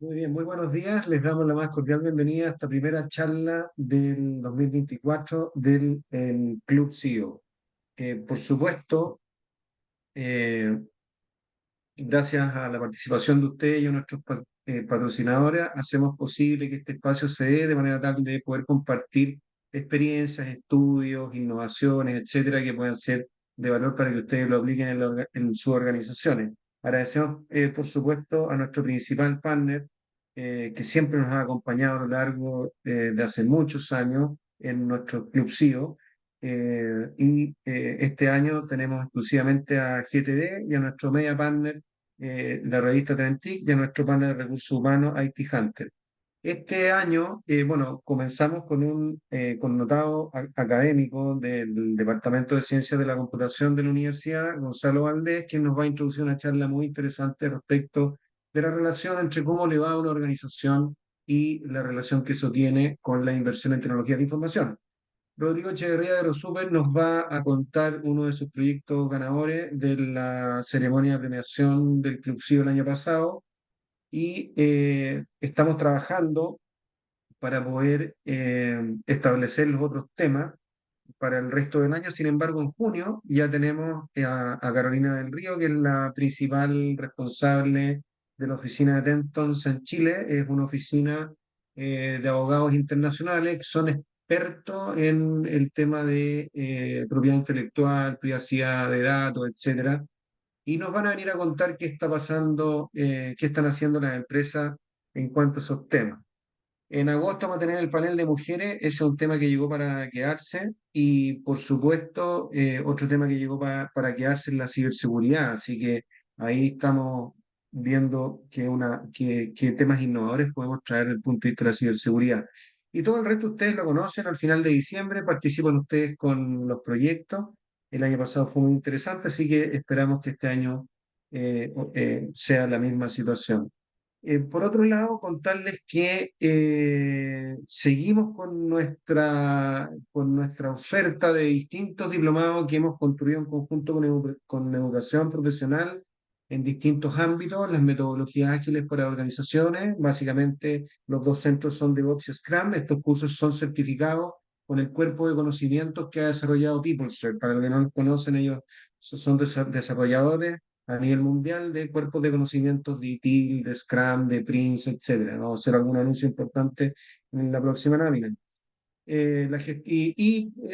Muy bien, muy buenos días. Les damos la más cordial bienvenida a esta primera charla del 2024 del Club CEO. Por supuesto, eh, gracias a la participación de ustedes y a nuestros patrocinadores, hacemos posible que este espacio se dé de manera tal de poder compartir experiencias, estudios, innovaciones, etcétera, que puedan ser de valor para que ustedes lo apliquen en sus organizaciones. Agradecemos, por supuesto, a nuestro principal partner, que siempre nos ha acompañado a lo largo de hace muchos años en nuestro Club CEO. Este año tenemos exclusivamente a GTD y a nuestro media partner, la revista Trentic, y a nuestro panel de recursos humanos IT Hunter. Este año, bueno, comenzamos con un connotado académico del Departamento de Ciencias de la Computación de la Universidad, Gonzalo Valdés, quien nos va a introducir una charla muy interesante respecto de la relación entre cómo le va a una organización y la relación que eso tiene con la inversión en tecnología de información. Rodrigo Echeverría de Rosuper nos va a contar uno de sus proyectos ganadores de la ceremonia de premiación del Club CIO el año pasado y estamos trabajando para poder establecer los otros temas para el resto del año. Sin embargo, en junio ya tenemos a Carolina del Río, que es la principal responsable de la oficina de Dentons en Chile. Es una oficina de abogados internacionales que son expertos en el tema de propiedad intelectual, privacidad de datos, etcétera. Y nos van a venir a contar qué está pasando, qué están haciendo las empresas en cuanto a esos temas. En agosto vamos a tener el panel de mujeres, ese es un tema que llegó para quedarse y por supuesto otro tema que llegó para quedarse es la ciberseguridad, así que ahí estamos viendo qué temas innovadores podemos traer desde el punto de vista de la ciberseguridad. Y todo el resto ustedes lo conocen, al final de diciembre participan ustedes con los proyectos, el año pasado fue muy interesante, así que esperamos que este año sea la misma situación. Por otro lado, contarles que seguimos con nuestra oferta de distintos diplomados que hemos construido en conjunto con educación profesional en distintos ámbitos, las metodologías ágiles para organizaciones. Básicamente, los dos centros son DevOps y Scrum. Estos cursos son certificados con el cuerpo de conocimientos que ha desarrollado PeopleCert. Para los que no los conocen, ellos son desarrolladores a nivel mundial de cuerpos de conocimientos de ITIL, de Scrum, de Prince, etcétera. Vamos a hacer algún anuncio importante en la próxima lámina.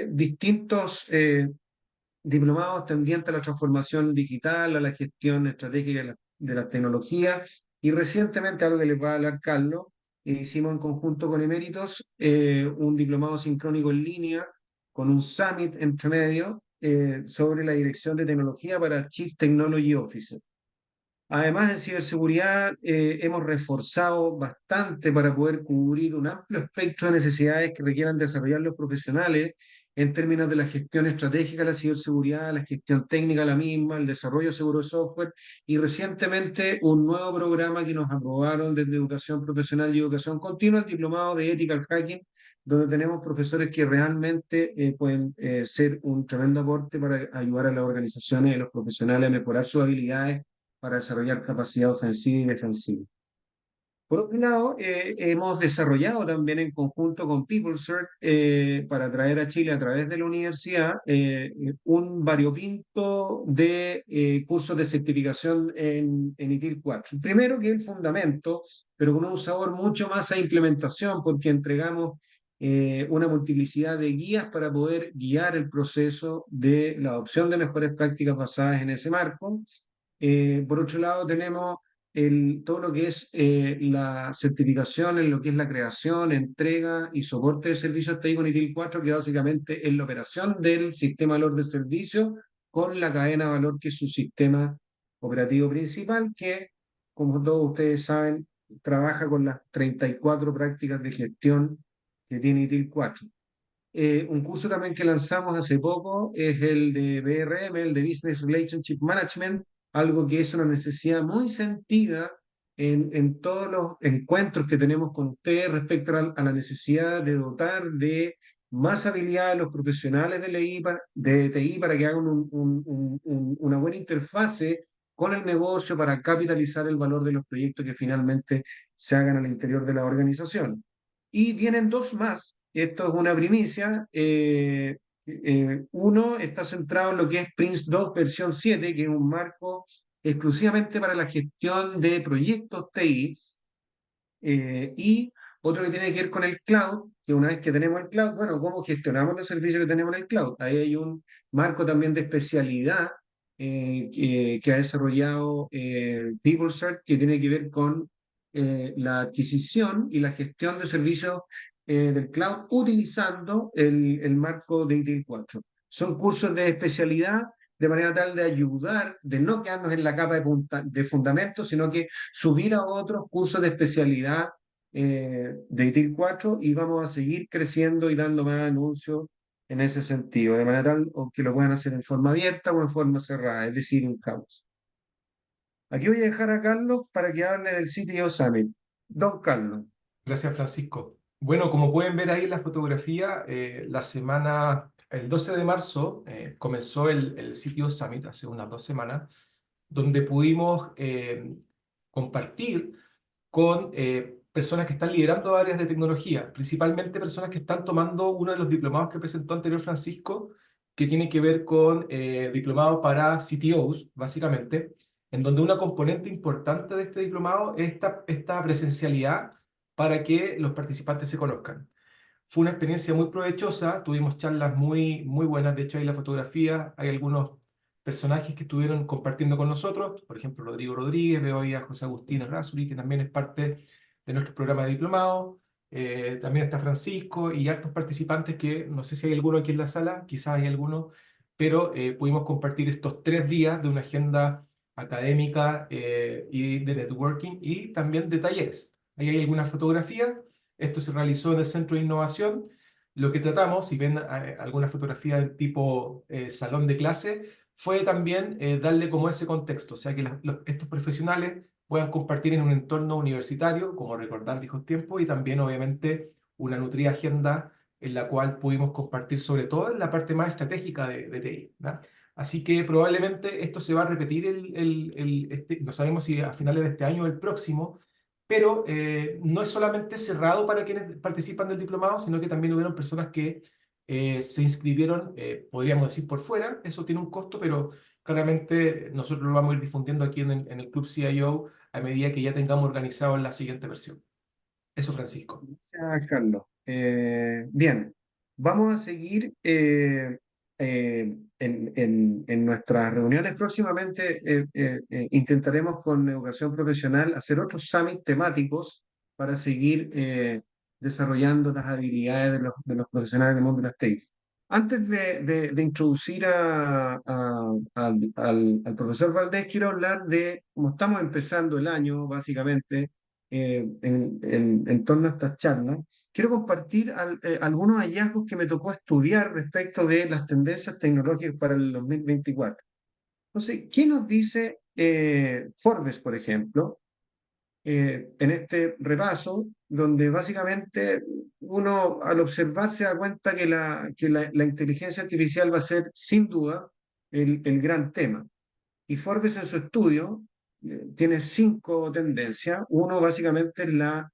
Distintos diplomados tendientes a la transformación digital, a la gestión estratégica de las tecnologías. Y recientemente, algo que les va a hablar Carlos, hicimos en conjunto con Eméritos un diplomado sincrónico en línea con un summit entre medio sobre la dirección de tecnología para Chief Technology Officer. Además, en ciberseguridad hemos reforzado bastante para poder cubrir un amplio espectro de necesidades que requieran desarrollar los profesionales en términos de la gestión estratégica de la ciberseguridad, la gestión técnica de la misma, el desarrollo seguro de software y recientemente un nuevo programa que nos aprobaron desde Educación Profesional y Educación Continua, el Diplomado de Ethical Hacking, donde tenemos profesores que realmente pueden ser un tremendo aporte para ayudar a las organizaciones y a los profesionales a mejorar sus habilidades para desarrollar capacidad ofensiva y defensiva. Por otro lado, hemos desarrollado también en conjunto con PeopleCert para traer a Chile a través de la universidad un variopinto de cursos de certificación en ITIL 4. El primero que es el fundamento, pero con un sabor mucho más a implementación, porque entregamos una multiplicidad de guías para poder guiar el proceso de la adopción de mejores prácticas basadas en ese marco. Por otro lado, tenemos todo lo que es la certificación en lo que es la creación, entrega y soporte de servicios técnicos en ITIL 4, que básicamente es la operación del sistema de valor de servicio con la cadena de valor, que es su sistema operativo principal, que, como todos ustedes saben, trabaja con las 34 prácticas de gestión que tiene ITIL 4. Un curso también que lanzamos hace poco es el de BRM, el de Business Relationship Management, algo que es una necesidad muy sentida en todos los encuentros que tenemos con ustedes respecto a la necesidad de dotar de más habilidades a los profesionales de TI para que hagan una buena interfase con el negocio para capitalizar el valor de los proyectos que finalmente se hagan al interior de la organización. Y vienen dos más. Esto es una primicia. Uno está centrado en lo que es Prince 2 versión 7, que es un marco exclusivamente para la gestión de proyectos TI, y otro que tiene que ver con el cloud, que una vez que tenemos el cloud, bueno, ¿cómo gestionamos los servicios que tenemos en el cloud? Ahí hay un marco también de especialidad que ha desarrollado PeopleCert, que tiene que ver con la adquisición y la gestión de servicios del cloud utilizando el marco de ITIL 4. Son cursos de especialidad de manera tal de ayudar, de no quedarnos en la capa de fundamentos, sino que subir a otros cursos de especialidad de ITIL 4, y vamos a seguir creciendo y dando más anuncios en ese sentido, de manera tal o que lo puedan hacer en forma abierta o en forma cerrada, es decir, en caos. Aquí voy a dejar a Carlos para que hable del CTO Summit. Don Carlos. Gracias, Francisco. Bueno, como pueden ver ahí en la fotografía, el 12 de marzo, comenzó el CTO Summit hace unas 2 semanas, donde pudimos compartir con personas que están liderando áreas de tecnología, principalmente personas que están tomando uno de los diplomados que presentó anterior Francisco, que tiene que ver con diplomados para CTOs, básicamente, en donde una componente importante de este diplomado es esta presencialidad para que los participantes se conozcan. Fue una experiencia muy provechosa, tuvimos charlas muy, muy buenas, de hecho hay la fotografía, hay algunos personajes que estuvieron compartiendo con nosotros, por ejemplo Rodrigo Rodríguez, veo ahí a José Agustín Errázuriz, que también es parte de nuestro programa de diplomado, también está Francisco y hartos participantes que no sé si hay alguno aquí en la sala, quizás hay alguno, pero pudimos compartir estos 3 días de una agenda académica y de networking y también de talleres. Ahí hay algunas fotografías. Esto se realizó en el Centro de Innovación. Lo que tratamos, si ven alguna fotografía del tipo salón de clase, fue también darle como ese contexto, o sea, que estos profesionales puedan compartir en un entorno universitario, como recordar viejos tiempos, y también obviamente una nutrida agenda en la cual pudimos compartir sobre todo en la parte más estratégica de TI, ¿no? Así que probablemente esto se va a repetir, no sabemos si a finales de este año o el próximo, pero no es solamente cerrado para quienes participan del diplomado, sino que también hubieron personas que se inscribieron, podríamos decir, por fuera. Eso tiene un costo, pero claramente nosotros lo vamos a ir difundiendo aquí en el Club CIO a medida que ya tengamos organizado la siguiente versión. Eso, Francisco. Gracias, Carlos. Bien, vamos a seguir en nuestras reuniones próximamente. Intentaremos con Educación Profesional hacer otros summits temáticos para seguir desarrollando las habilidades de los profesionales del mundo de las TIC. Antes de introducir al profesor Valdés, quiero hablar de cómo estamos empezando el año, básicamente en torno a estas charlas. Quiero compartir algunos hallazgos que me tocó estudiar respecto de las tendencias tecnológicas para el 2024. Entonces, ¿qué nos dice Forbes, por ejemplo, en este repaso, donde básicamente uno al observar se da cuenta que la inteligencia artificial va a ser sin duda el gran tema? Y Forbes en su estudio tiene 5 tendencias. Uno básicamente es la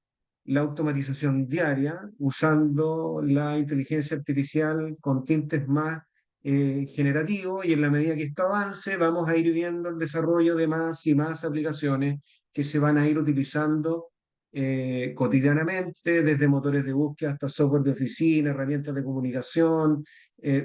automatización diaria, usando la inteligencia artificial con tintes más generativos, y en la medida que esto avance vamos a ir viendo el desarrollo de más y más aplicaciones que se van a ir utilizando cotidianamente, desde motores de búsqueda hasta software de oficina, herramientas de comunicación.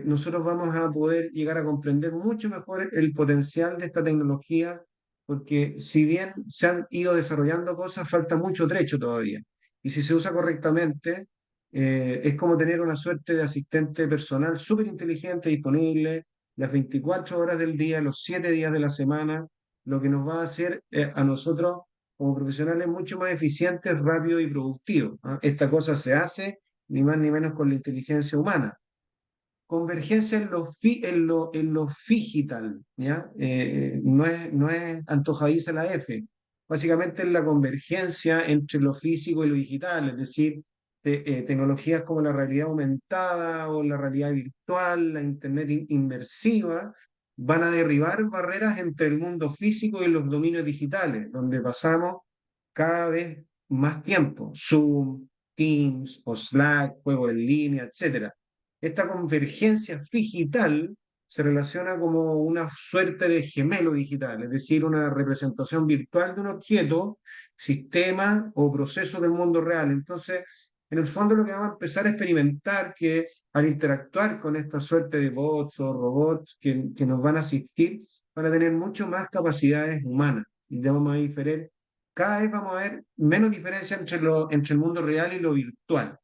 Nosotros vamos a poder llegar a comprender mucho mejor el potencial de esta tecnología, porque si bien se han ido desarrollando cosas, falta mucho trecho todavía. Y si se usa correctamente, es como tener una suerte de asistente personal súper inteligente disponible las 24 horas del día, los 7 días de la semana, lo que nos va a hacer a nosotros como profesionales mucho más eficientes, rápidos y productivos, ¿ah? Esta cosa se hace ni más ni menos con la inteligencia humana. Convergencia en lo digital, ¿ya? No es antojadiza la F. Básicamente es la convergencia entre lo físico y lo digital, es decir, tecnologías como la realidad aumentada o la realidad virtual, la internet inmersiva, van a derribar barreras entre el mundo físico y los dominios digitales, donde pasamos cada vez más tiempo, Zoom, Teams o Slack, juegos en línea, etcétera. Esta convergencia digital se relaciona como una suerte de gemelo digital, es decir, una representación virtual de un objeto, sistema o proceso del mundo real. Entonces, en el fondo lo que vamos a empezar a experimentar que al interactuar con esta suerte de bots o robots que nos van a asistir, van a tener mucho más capacidades humanas. Y vamos a diferir, cada vez vamos a ver menos diferencia entre el mundo real y lo virtual.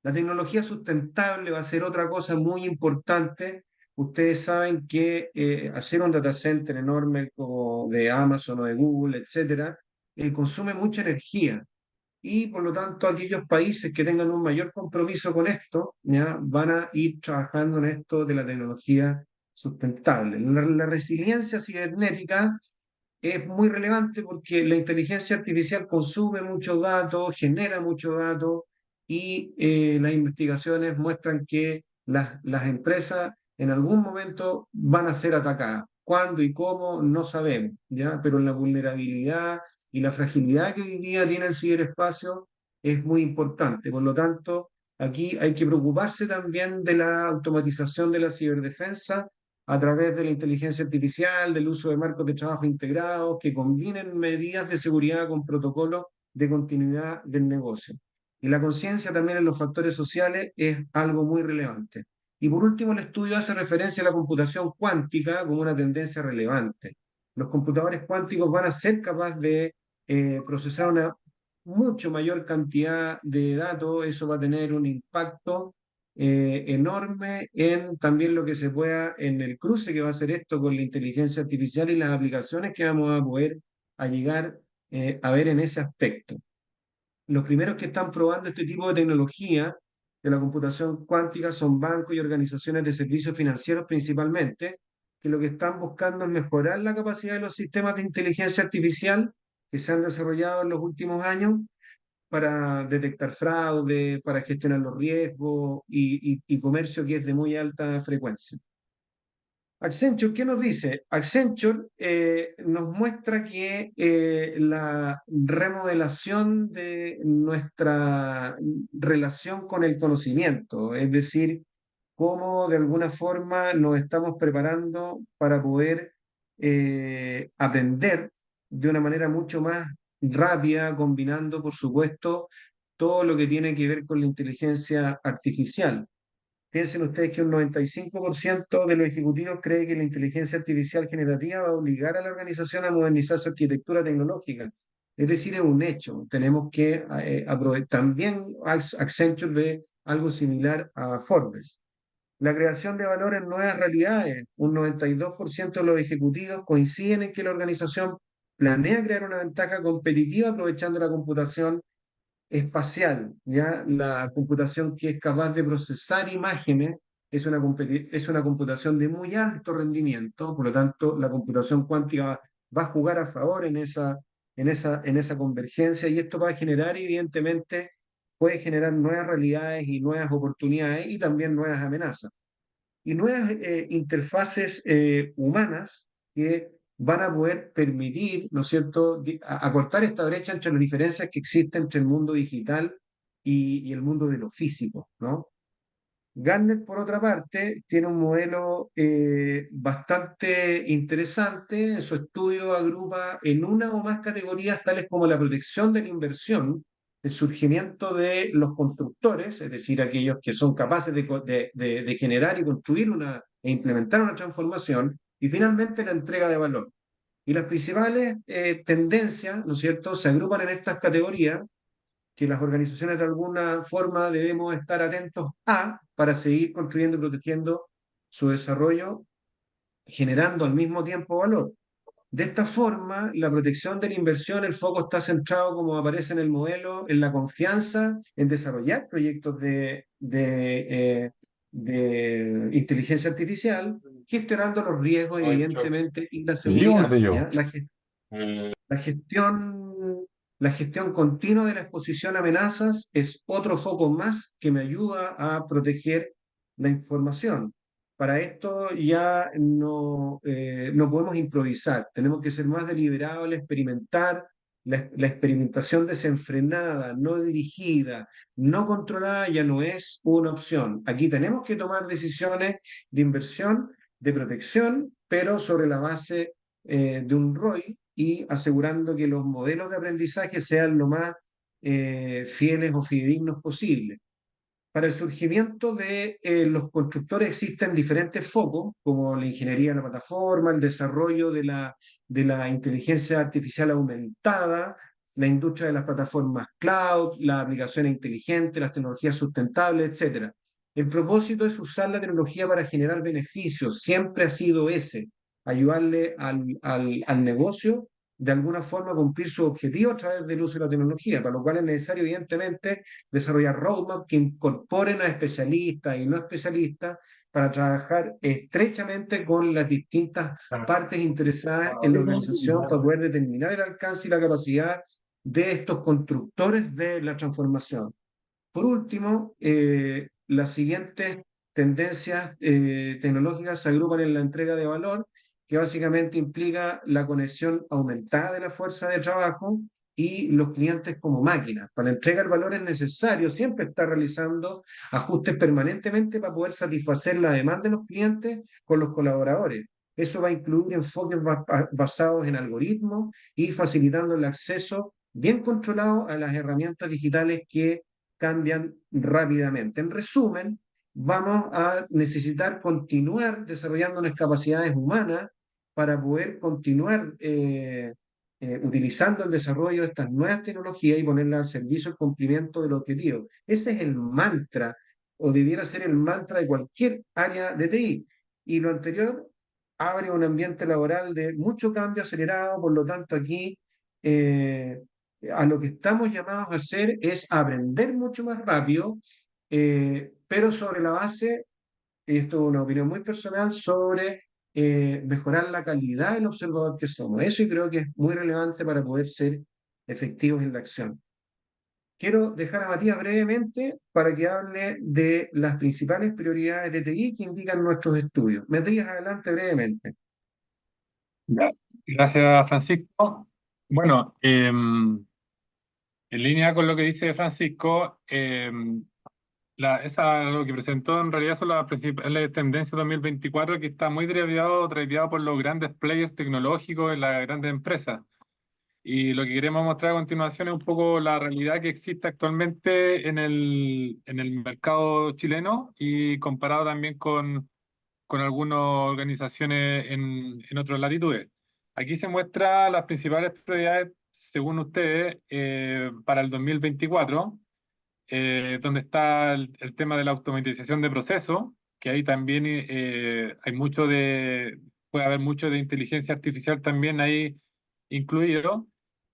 La tecnología sustentable va a ser otra cosa muy importante. Ustedes saben que hacer un data center enorme como de Amazon o de Google, etcétera, consume mucha energía y por lo tanto aquellos países que tengan un mayor compromiso con esto, ya, van a ir trabajando en esto de la tecnología sustentable. La resiliencia cibernética es muy relevante porque la inteligencia artificial consume muchos datos, genera muchos datos y las investigaciones muestran que las empresas en algún momento van a ser atacadas. ¿Cuándo y cómo? No sabemos, ¿ya? Pero la vulnerabilidad y la fragilidad que hoy día tiene el ciberespacio es muy importante. Por lo tanto, aquí hay que preocuparse también de la automatización de la ciberdefensa a través de la inteligencia artificial, del uso de marcos de trabajo integrados que combinen medidas de seguridad con protocolos de continuidad del negocio. Y la conciencia también en los factores sociales es algo muy relevante. Y por último, el estudio hace referencia a la computación cuántica como una tendencia relevante. Los computadores cuánticos van a ser capaces de procesar una mucho mayor cantidad de datos, eso va a tener un impacto enorme en también lo que se pueda, en el cruce que va a hacer esto con la inteligencia artificial y las aplicaciones que vamos a poder a llegar a ver en ese aspecto. Los primeros que están probando este tipo de tecnología de la computación cuántica son bancos y organizaciones de servicios financieros principalmente, que lo que están buscando es mejorar la capacidad de los sistemas de inteligencia artificial que se han desarrollado en los últimos años para detectar fraude, para gestionar los riesgos y comercio que es de muy alta frecuencia. Accenture, ¿qué nos dice? Accenture nos muestra que la remodelación de nuestra relación con el conocimiento, es decir, cómo de alguna forma nos estamos preparando para poder aprender de una manera mucho más rápida, combinando, por supuesto, todo lo que tiene que ver con la inteligencia artificial. Piensen ustedes que un 95% de los ejecutivos cree que la inteligencia artificial generativa va a obligar a la organización a modernizar su arquitectura tecnológica. Es decir, es un hecho. Tenemos que aprovechar. También Accenture ve algo similar a Forbes. La creación de valor en nuevas realidades. Un 92% de los ejecutivos coinciden en que la organización planea crear una ventaja competitiva aprovechando la computación espacial, ¿ya? La computación que es capaz de procesar imágenes es una computación de muy alto rendimiento, por lo tanto, la computación cuántica va a jugar a favor en esa convergencia y esto va a generar, evidentemente, puede generar nuevas realidades y nuevas oportunidades y también nuevas amenazas y nuevas interfaces humanas que van a poder permitir, ¿no es cierto?, acortar esta brecha entre las diferencias que existen entre el mundo digital y el mundo de lo físico, ¿no? Gartner, por otra parte, tiene un modelo bastante interesante. En su estudio agrupa en una o más categorías tales como la protección de la inversión, el surgimiento de los constructores, es decir, aquellos que son capaces de generar y construir e implementar una transformación, y finalmente la entrega de valor. Y las principales tendencias, ¿no es cierto?, se agrupan en estas categorías que las organizaciones de alguna forma debemos estar atentos a para seguir construyendo y protegiendo su desarrollo, generando al mismo tiempo valor. De esta forma, la protección de la inversión, el foco está centrado, como aparece en el modelo, en la confianza, en desarrollar proyectos de inteligencia artificial, gestionando los riesgos, evidentemente, y la seguridad. ¿Ya? La gestión, la gestión continua de la exposición a amenazas es otro foco más que me ayuda a proteger la información. Para esto ya no podemos improvisar, tenemos que ser más deliberados al experimentar, La experimentación desenfrenada, no dirigida, no controlada ya no es una opción. Aquí tenemos que tomar decisiones de inversión, de protección, pero sobre la base de un ROI y asegurando que los modelos de aprendizaje sean lo más fieles o fidedignos posible. Para el surgimiento de los constructores existen diferentes focos, como la ingeniería de la plataforma, el desarrollo de la inteligencia artificial aumentada, la industria de las plataformas cloud, las aplicaciones inteligentes, las tecnologías sustentables, etcétera. El propósito es usar la tecnología para generar beneficios, siempre ha sido ese, ayudarle al negocio de alguna forma a cumplir su objetivo a través del uso de la tecnología, para lo cual es necesario, evidentemente, desarrollar roadmaps que incorporen a especialistas y no especialistas para trabajar estrechamente con las distintas partes interesadas en la organización para poder determinar el alcance y la capacidad de estos constructores de la transformación. Por último, las siguientes tendencias tecnológicas se agrupan en la entrega de valor, que básicamente implica la conexión aumentada de la fuerza de trabajo y los clientes como máquinas. Para la entrega del valor es necesario siempre estar realizando ajustes permanentemente para poder satisfacer la demanda de los clientes con los colaboradores. Eso va a incluir enfoques basados en algoritmos y facilitando el acceso bien controlado a las herramientas digitales que cambian rápidamente. En resumen, vamos a necesitar continuar desarrollando unas capacidades humanas para poder continuar utilizando el desarrollo de estas nuevas tecnologías y ponerlas al servicio del cumplimiento del objetivo. Ese es el mantra, o debiera ser el mantra de cualquier área de TI. Y lo anterior abre un ambiente laboral de mucho cambio acelerado, por lo tanto aquí a lo que estamos llamados a hacer es aprender mucho más rápido, pero sobre la base, y esto es una opinión muy personal, sobre mejorar la calidad del observador que somos. Eso y creo que es muy relevante para poder ser efectivos en la acción. Quiero dejar a Matías brevemente para que hable de las principales prioridades de TI que indican nuestros estudios. Matías, adelante brevemente. Ya. Gracias, Francisco. Bueno, en línea con lo que dice Francisco, lo que presentó en realidad son las principales tendencias 2024 que está muy driveado por los grandes players tecnológicos en las grandes empresas. Y lo que queremos mostrar a continuación es un poco la realidad que existe actualmente en el mercado chileno y comparado también con algunas organizaciones en otras latitudes. Aquí se muestra las principales prioridades, según ustedes, para el 2024, donde está el tema de la automatización de procesos, que ahí también puede haber mucho de inteligencia artificial también ahí incluido.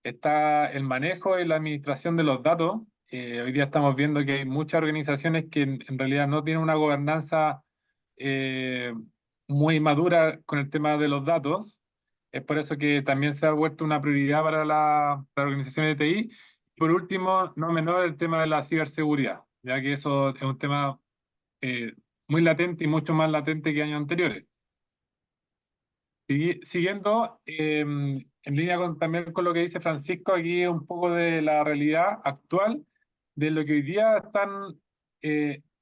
Está el manejo y la administración de los datos. Hoy día estamos viendo que hay muchas organizaciones que en realidad no tienen una gobernanza eh, muy madura con el tema de los datos. Es por eso que también se ha vuelto una prioridad para las organizaciones de TI. Por último, no menor, el tema de la ciberseguridad, ya que eso es un tema eh, muy latente y mucho más latente que años anteriores. Siguiendo, en línea también con lo que dice Francisco, aquí un poco de la realidad actual, de lo que hoy día están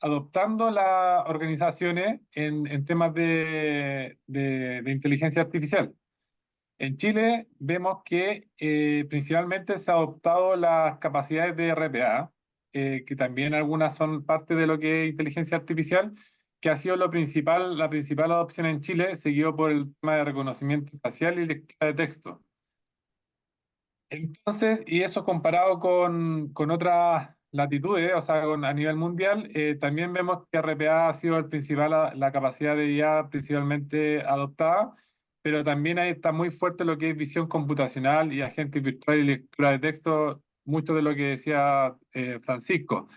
adoptando las organizaciones en temas de inteligencia artificial. En Chile vemos que principalmente se ha adoptado las capacidades de RPA, que también algunas son parte de lo que es inteligencia artificial, que ha sido la principal adopción en Chile, seguido por el tema de reconocimiento facial y lectura de texto. Entonces, y eso comparado con otras latitudes, o sea, a nivel mundial, también vemos que RPA ha sido la capacidad de IA principalmente adoptada, pero también ahí está muy fuerte lo que es visión computacional y agente virtual y lectura de texto, mucho de lo que decía Francisco.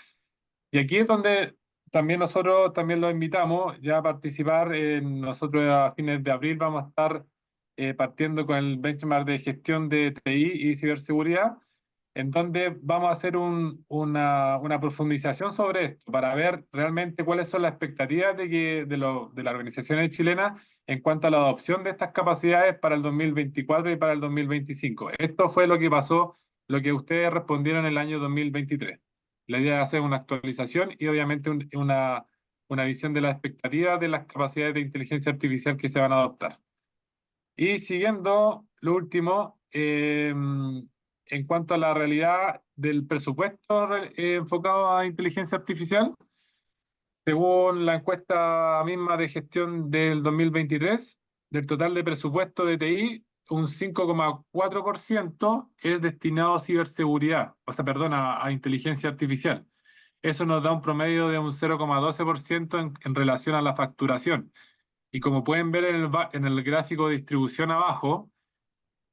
Y aquí es donde también nosotros también los invitamos ya a participar. Nosotros a fines de abril vamos a estar partiendo con el benchmark de gestión de TI y ciberseguridad, en donde vamos a hacer una profundización sobre esto para ver realmente cuáles son las expectativas de las organizaciones chilenas en cuanto a la adopción de estas capacidades para el 2024 y para el 2025. Esto fue lo que pasó, lo que ustedes respondieron en el año 2023. La idea es hacer una actualización y obviamente una visión de las expectativas de las capacidades de inteligencia artificial que se van a adoptar. Y siguiendo lo último, en cuanto a la realidad del presupuesto enfocado a inteligencia artificial, según la encuesta misma de gestión del 2023, del total de presupuesto de TI, un 5,4% es destinado a ciberseguridad, o sea, perdón, a inteligencia artificial. Eso nos da un promedio de un 0,12% en relación a la facturación. Y como pueden ver en el gráfico de distribución abajo,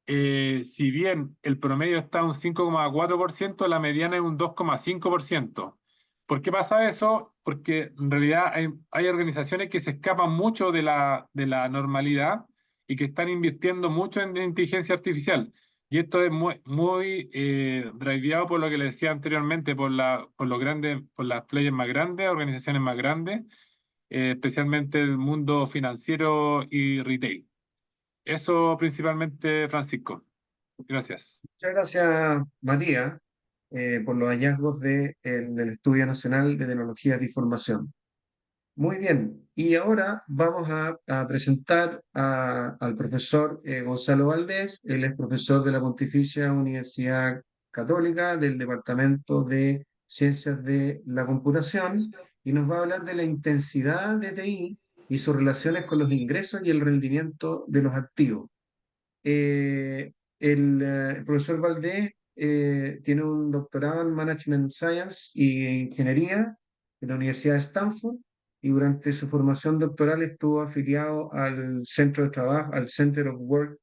si bien el promedio está un 5,4%, la mediana es un 2,5%. ¿Por qué pasa eso? Porque en realidad hay organizaciones que se escapan mucho de la normalidad y que están invirtiendo mucho en inteligencia artificial. Y esto es muy driveado por lo que les decía anteriormente, por las players más grandes, organizaciones más grandes, especialmente el mundo financiero y retail. Eso principalmente, Francisco. Gracias. Muchas gracias, Matías, por los hallazgos del Estudio Nacional de Tecnologías de Información. Muy bien, y ahora vamos a presentar al profesor Gonzalo Valdés. Él es profesor de la Pontificia Universidad Católica del Departamento de Ciencias de la Computación y nos va a hablar de la intensidad de TI y sus relaciones con los ingresos y el rendimiento de los activos. El profesor Valdés tiene un doctorado en Management Science y Ingeniería en la Universidad de Stanford y durante su formación doctoral estuvo afiliado al Centro de Trabajo, al Center of Work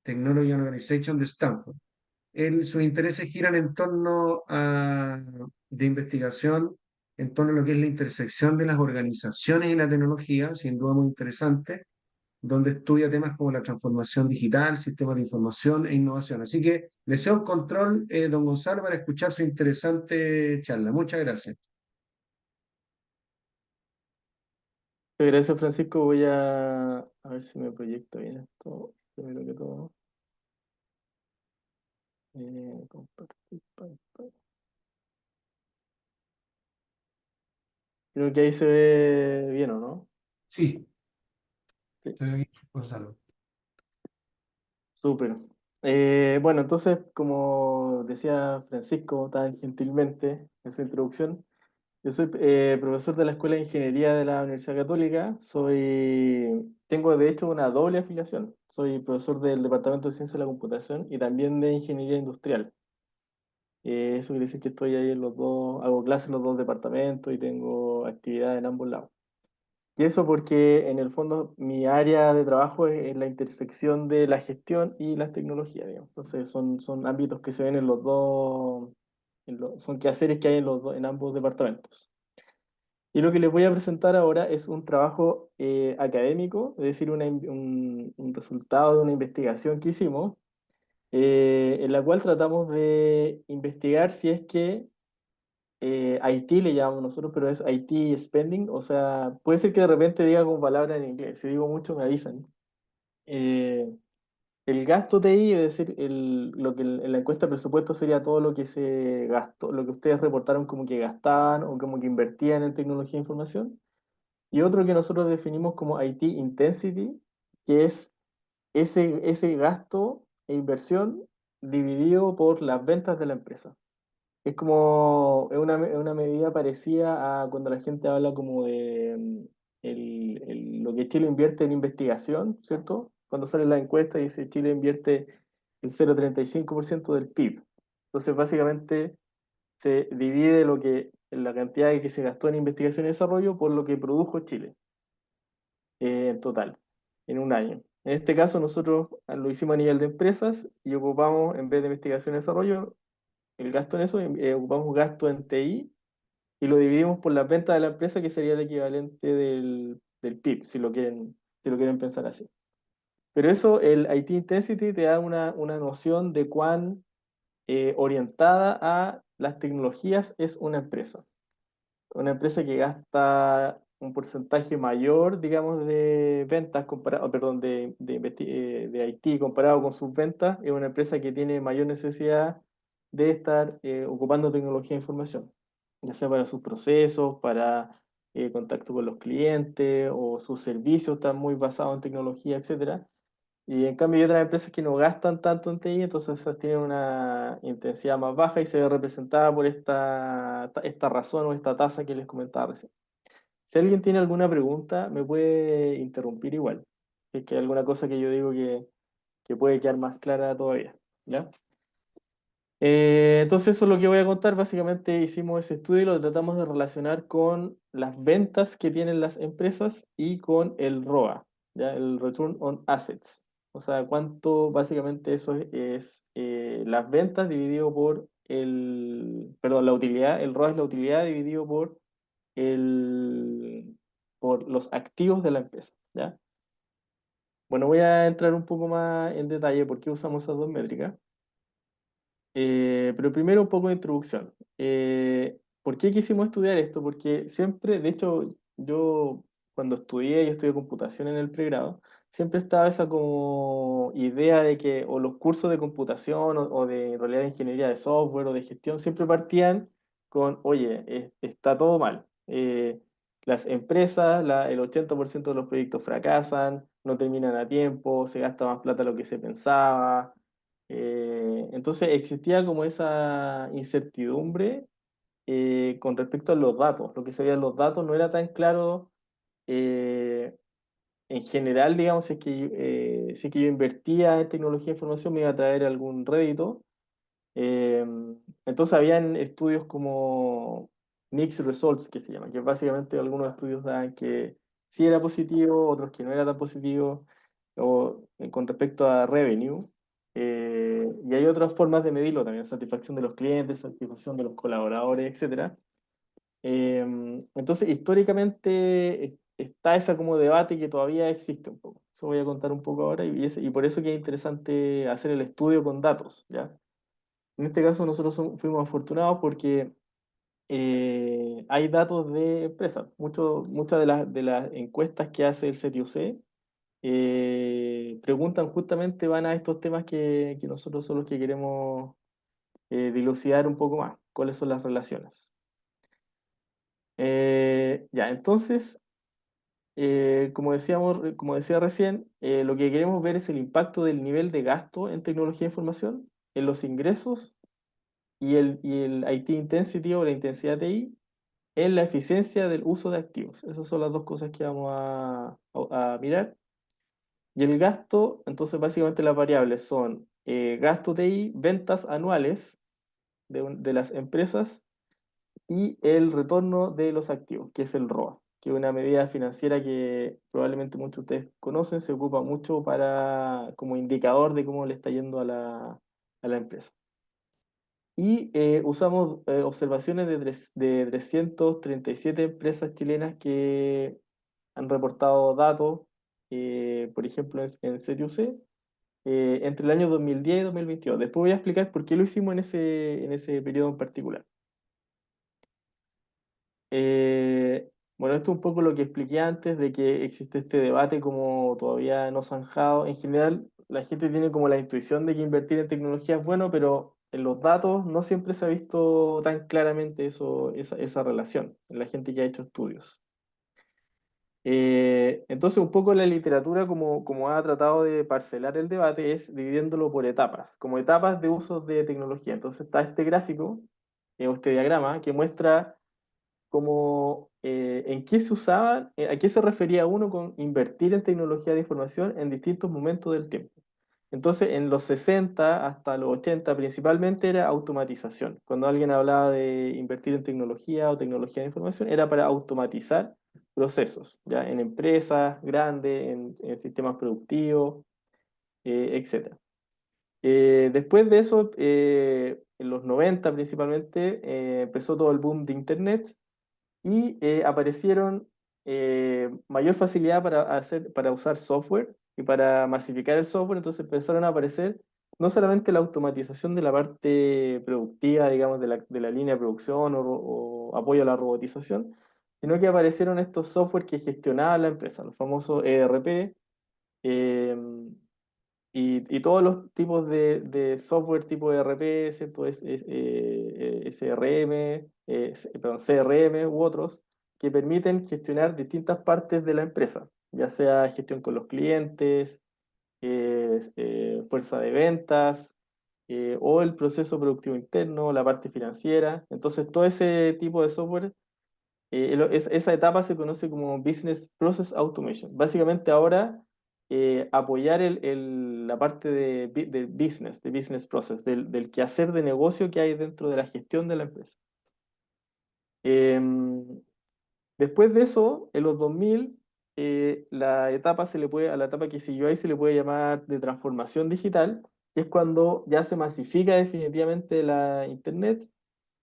Technology and Organization de Stanford. Sus intereses giran en torno de investigación, en torno a lo que es la intersección de las organizaciones y la tecnología, sin duda muy interesante donde estudia temas como la transformación digital, sistemas de información e innovación. Así que deseo un control, don Gonzalo, para escuchar su interesante charla. Muchas gracias. Gracias, Francisco. Voy a ver si me proyecto bien esto. Primero que todo. Compartir pantalla. Creo que ahí se ve bien, ¿o no? Sí, Sí, se ve bien, Gonzalo. súper. Bueno, entonces, como decía Francisco tan gentilmente en su introducción, yo soy profesor de la Escuela de Ingeniería de la Universidad Católica. Tengo de hecho una doble afiliación. Soy profesor del Departamento de Ciencia de la Computación y también de Ingeniería Industrial. Eso quiere decir que estoy ahí en los dos, hago clases en los dos departamentos y tengo actividad en ambos lados. Y eso porque en el fondo mi área de trabajo es la intersección de la gestión y las tecnologías, digamos. Entonces son ámbitos que se ven en los dos, son quehaceres que hay en ambos departamentos. Y lo que les voy a presentar ahora es un trabajo académico, es decir, un resultado de una investigación que hicimos, en la cual tratamos de investigar si es que IT le llamamos nosotros, pero es IT spending, o sea, puede ser que de repente diga con palabras en inglés, si digo mucho me avisan. Eh, el gasto TI, es decir, lo que en la encuesta de presupuesto sería todo lo que se gastó, lo que ustedes reportaron como que gastaban o como que invertían en tecnología de información. Y otro que nosotros definimos como IT intensity, que es ese gasto e inversión dividido por las ventas de la empresa. Es una medida parecida a cuando la gente habla como de lo que Chile invierte en investigación, ¿cierto? Cuando sale la encuesta y dice Chile invierte el 0,35% del PIB. Entonces, básicamente, se divide la cantidad que se gastó en investigación y desarrollo por lo que produjo Chile en total, en un año. En este caso, nosotros lo hicimos a nivel de empresas y ocupamos, en vez de investigación y desarrollo, el gasto en eso, ocupamos gasto en TI y lo dividimos por las ventas de la empresa, que sería el equivalente del PIB, si lo quieren pensar así. Pero eso, el IT Intensity te da una noción de orientada a las tecnologías es una empresa. Una empresa que gasta un porcentaje mayor, digamos, de ventas comparado, perdón, de IT comparado con sus ventas, es una empresa que tiene mayor necesidad de estar ocupando tecnología de información, ya sea para sus procesos, para contacto con los clientes, o sus servicios están muy basados en tecnología, etcétera. Y en cambio hay otras empresas que no gastan tanto en TI, entonces esas tienen una intensidad más baja y se ve representada por esta razón o esta tasa que les comentaba recién. Si alguien tiene alguna pregunta, me puede interrumpir igual. Si es que hay alguna cosa que yo digo que puede quedar más clara todavía. ¿Ya? Entonces eso es lo que voy a contar. Básicamente hicimos ese estudio y lo tratamos de relacionar con las ventas que tienen las empresas y con el ROA, ¿ya? El Return on Assets. O sea, cuánto básicamente eso es las ventas dividido por perdón, la utilidad. El ROA es la utilidad dividido por los activos de la empresa, ¿ya? Bueno, voy a entrar un poco más en detalle por qué usamos esas dos métricas. Pero primero un poco de introducción. ¿Por qué quisimos estudiar esto? Porque siempre, de hecho, yo estudié computación en el pregrado, siempre estaba esa como idea de que o los cursos de computación o de en realidad de ingeniería de software o de gestión siempre partían con, oye, está todo mal. Las empresas, el 80% de los proyectos fracasan, no terminan a tiempo, se gasta más plata de lo que se pensaba. Entonces existía como esa incertidumbre con respecto a los datos. Lo que se veía en los datos no era tan claro eh, en general, digamos, si es que yo invertía en tecnología de información me iba a traer algún rédito. Eh, entonces habían estudios como Mixed Results, que se llama, que básicamente algunos estudios dan que sí era positivo, otros que no era tan positivo, o con respecto a revenue. Y hay otras formas de medirlo también, satisfacción de los clientes, satisfacción de los colaboradores, etcétera. Entonces, históricamente está esa como debate que todavía existe un poco. Eso voy a contar un poco ahora y por eso que es interesante hacer el estudio con datos, ¿ya? En este caso nosotros fuimos afortunados porque hay datos de empresas. Muchas de las encuestas que hace el CTUC preguntan justamente, van a estos temas que nosotros son los que queremos dilucidar un poco más, cuáles son las relaciones. Ya, entonces, como decía recién, lo que queremos ver es el impacto del nivel de gasto en tecnología de información, en los ingresos y el IT intensity o la intensidad de TI en la eficiencia del uso de activos. Esas son las dos cosas que vamos a mirar. Y el gasto, entonces básicamente las variables son gasto TI, ventas anuales de las empresas y el retorno de los activos, que es el ROA, que es una medida financiera que probablemente muchos de ustedes conocen, se ocupa mucho como indicador de cómo le está yendo a la empresa. Y usamos observaciones de 337 empresas chilenas que han reportado datos, por ejemplo, en CTUC, entre el año 2010 y 2022. Después voy a explicar por qué lo hicimos en ese periodo en particular. Bueno, esto es un poco lo que expliqué antes, de que existe este debate como todavía no zanjado. En general, la gente tiene como la intuición de que invertir en tecnología es bueno, pero en los datos no siempre se ha visto tan claramente esa relación en la gente que ha hecho estudios. Entonces, un poco la literatura, como ha tratado de parcelar el debate, es dividiéndolo por etapas, como etapas de uso de tecnología. Entonces está este gráfico, o este diagrama, que muestra como en qué se usaba, a qué se refería uno con invertir en tecnología de información en distintos momentos del tiempo. Entonces, en los 60 hasta los 80 principalmente era automatización. Cuando alguien hablaba de invertir en tecnología o tecnología de información, era para automatizar procesos, ya en empresas grandes, en sistemas productivos, etc. Después de eso, en los 90 principalmente, empezó todo el boom de Internet y aparecieron mayor facilidad para usar software y para masificar el software, entonces empezaron a aparecer no solamente la automatización de la parte productiva, digamos, de la línea de producción o apoyo a la robotización, sino que aparecieron estos software que gestionaban la empresa, los famosos ERP, eh, y todos los tipos de software tipo ERP, ¿cierto? SRM, perdón, CRM u otros, que permiten gestionar distintas partes de la empresa, ya sea gestión con los clientes, fuerza de ventas, o el proceso productivo interno, la parte financiera. Entonces, todo ese tipo de software, esa etapa se conoce como Business Process Automation. Básicamente ahora, apoyar la parte de business process, del quehacer de negocio que hay dentro de la gestión de la empresa. Em, Después de eso, en los 2000, a la etapa que siguió ahí se le puede llamar de transformación digital, que es cuando ya se masifica definitivamente la Internet,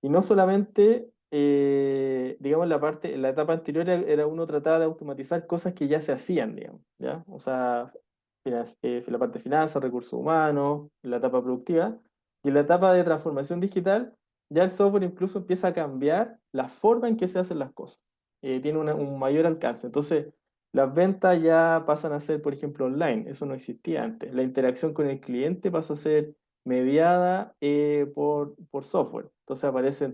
y no solamente, digamos, en la etapa anterior era uno trataba de automatizar cosas que ya se hacían, digamos, ¿ya? O sea, la parte de finanzas, recursos humanos, la etapa productiva, y en la etapa de transformación digital, ya el software incluso empieza a cambiar la forma en que se hacen las cosas, tiene un mayor alcance. Entonces, las ventas ya pasan a ser, por ejemplo, online. Eso no existía antes. La interacción con el cliente pasa a ser mediada por software. Entonces aparece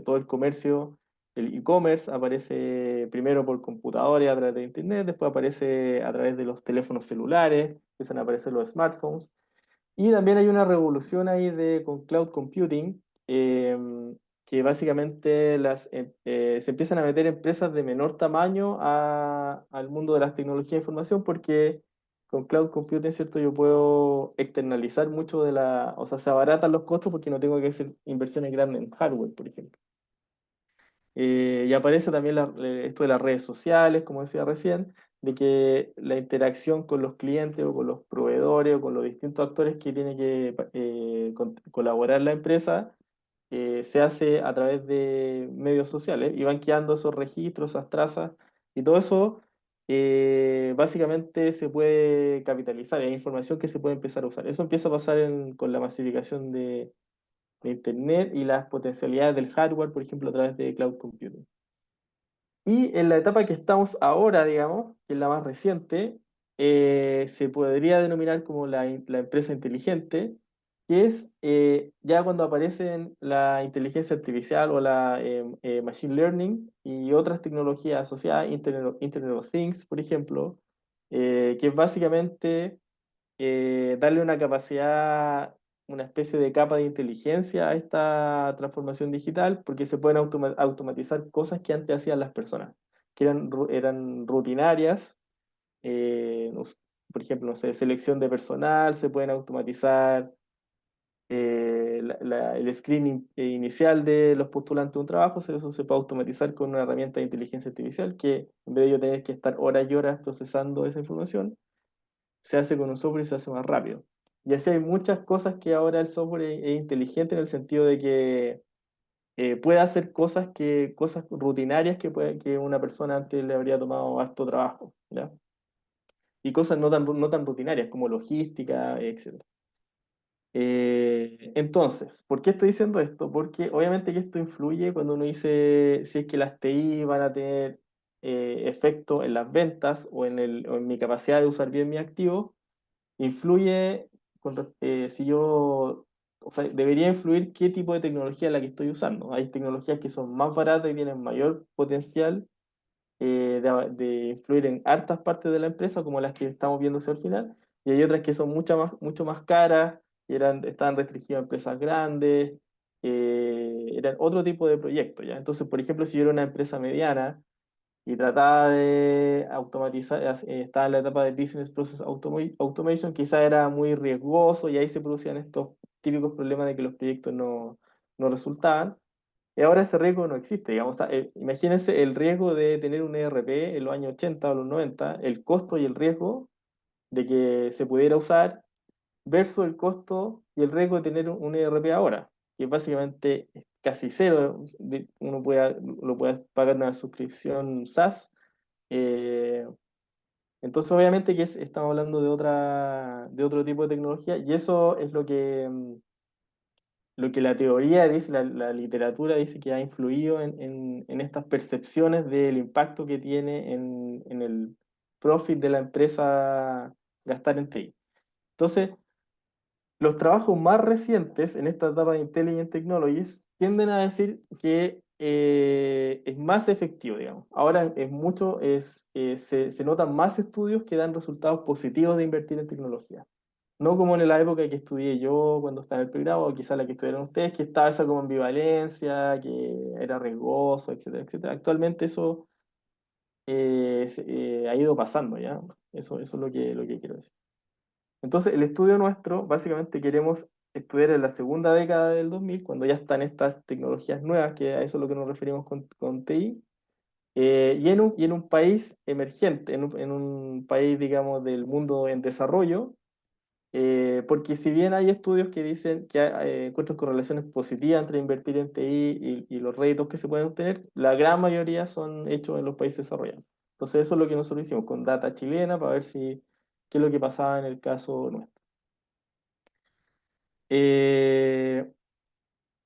todo el comercio, el e-commerce aparece primero por computadores a través de internet, después aparece a través de los teléfonos celulares, empiezan a aparecer los smartphones. Y también hay una revolución ahí con cloud computing, eh, que básicamente se empiezan a meter empresas de menor tamaño al mundo de las tecnologías de información porque con cloud computing, ¿cierto? Yo puedo externalizar mucho o sea, se abaratan los costos porque no tengo que hacer inversiones grandes en hardware, por ejemplo. Y aparece también esto de las redes sociales, como decía recién, de que la interacción con los clientes o con los proveedores o con los distintos actores que tiene que colaborar la empresa, se hace a través de medios sociales y van quedando esos registros, esas trazas y todo eso, básicamente se puede capitalizar, es información que se puede empezar a usar. Eso empieza a pasar con la masificación de Internet y las potencialidades del hardware, por ejemplo, a través de cloud computing. Y en la etapa que estamos ahora, digamos, que es la más reciente, se podría denominar como la empresa inteligente, que es ya cuando aparecen la inteligencia artificial o la machine learning y otras tecnologías asociadas, Internet of Things, por ejemplo, que es básicamente darle una capacidad, una especie de capa de inteligencia a esta transformación digital, porque se pueden automatizar cosas que antes hacían las personas, que eran rutinarias, por ejemplo, no sé, selección de personal, se pueden automatizar el screening inicial de los postulantes a un trabajo, eso se puede automatizar con una herramienta de inteligencia artificial que en vez de yo tener que estar horas y horas procesando esa información, se hace con un software y se hace más rápido. Y así hay muchas cosas que ahora el software es inteligente en el sentido de que puede hacer cosas rutinarias que una persona antes le habría tomado harto trabajo, ¿ya? Y cosas no tan rutinarias como logística, etc. Entonces, ¿por qué estoy diciendo esto? Porque obviamente que esto influye cuando uno dice si es que las TI van a tener efecto en las ventas o en mi capacidad de usar bien mi activo, influye si yo, o sea, debería influir qué tipo de tecnología es la que estoy usando. Hay tecnologías que son más baratas y tienen mayor potencial de influir en hartas partes de la empresa, como las que estamos viendo hacia el final, y hay otras que son mucho más caras y estaban restringidas a empresas grandes, eran otro tipo de proyectos, ¿ya? Entonces, por ejemplo, si yo era una empresa mediana, y trataba de automatizar, estaba en la etapa de Business Process Automation, quizá era muy riesgoso y ahí se producían estos típicos problemas de que los proyectos no resultaban. Y ahora ese riesgo no existe, digamos. O sea, imagínense el riesgo de tener un ERP en los años 80 o los 90, el costo y el riesgo de que se pudiera usar versus el costo y el riesgo de tener un ERP ahora, que básicamente es casi cero. Lo puede pagar una suscripción SaaS, eh, Entonces, obviamente que estamos hablando de otro tipo de tecnología, y eso es lo que la teoría dice, la literatura dice que ha influido en estas percepciones del impacto que tiene en el profit de la empresa gastar en TI. Entonces, los trabajos más recientes en esta etapa de Intelligent Technologies tienden a decir que es más efectivo, digamos. Ahora se notan más estudios que dan resultados positivos de invertir en tecnología. No como en la época que estudié yo cuando estaba en el pregrado, o quizás la que estudiaron ustedes, que estaba esa como ambivalencia, que era riesgoso, etcétera, etcétera. Actualmente eso ha ido pasando, ¿ya? Eso es lo que quiero decir. Entonces, el estudio nuestro, básicamente queremos estudiar en la segunda década del 2000, cuando ya están estas tecnologías nuevas, que a eso es lo que nos referimos con TI, y en un país emergente, en un país, digamos, del mundo en desarrollo, porque si bien hay estudios que dicen que encuentran correlaciones positivas entre invertir en TI y los réditos que se pueden obtener, la gran mayoría son hechos en los países desarrollados. Entonces eso es lo que nosotros hicimos con data chilena para ver qué es lo que pasaba en el caso nuestro. Eh,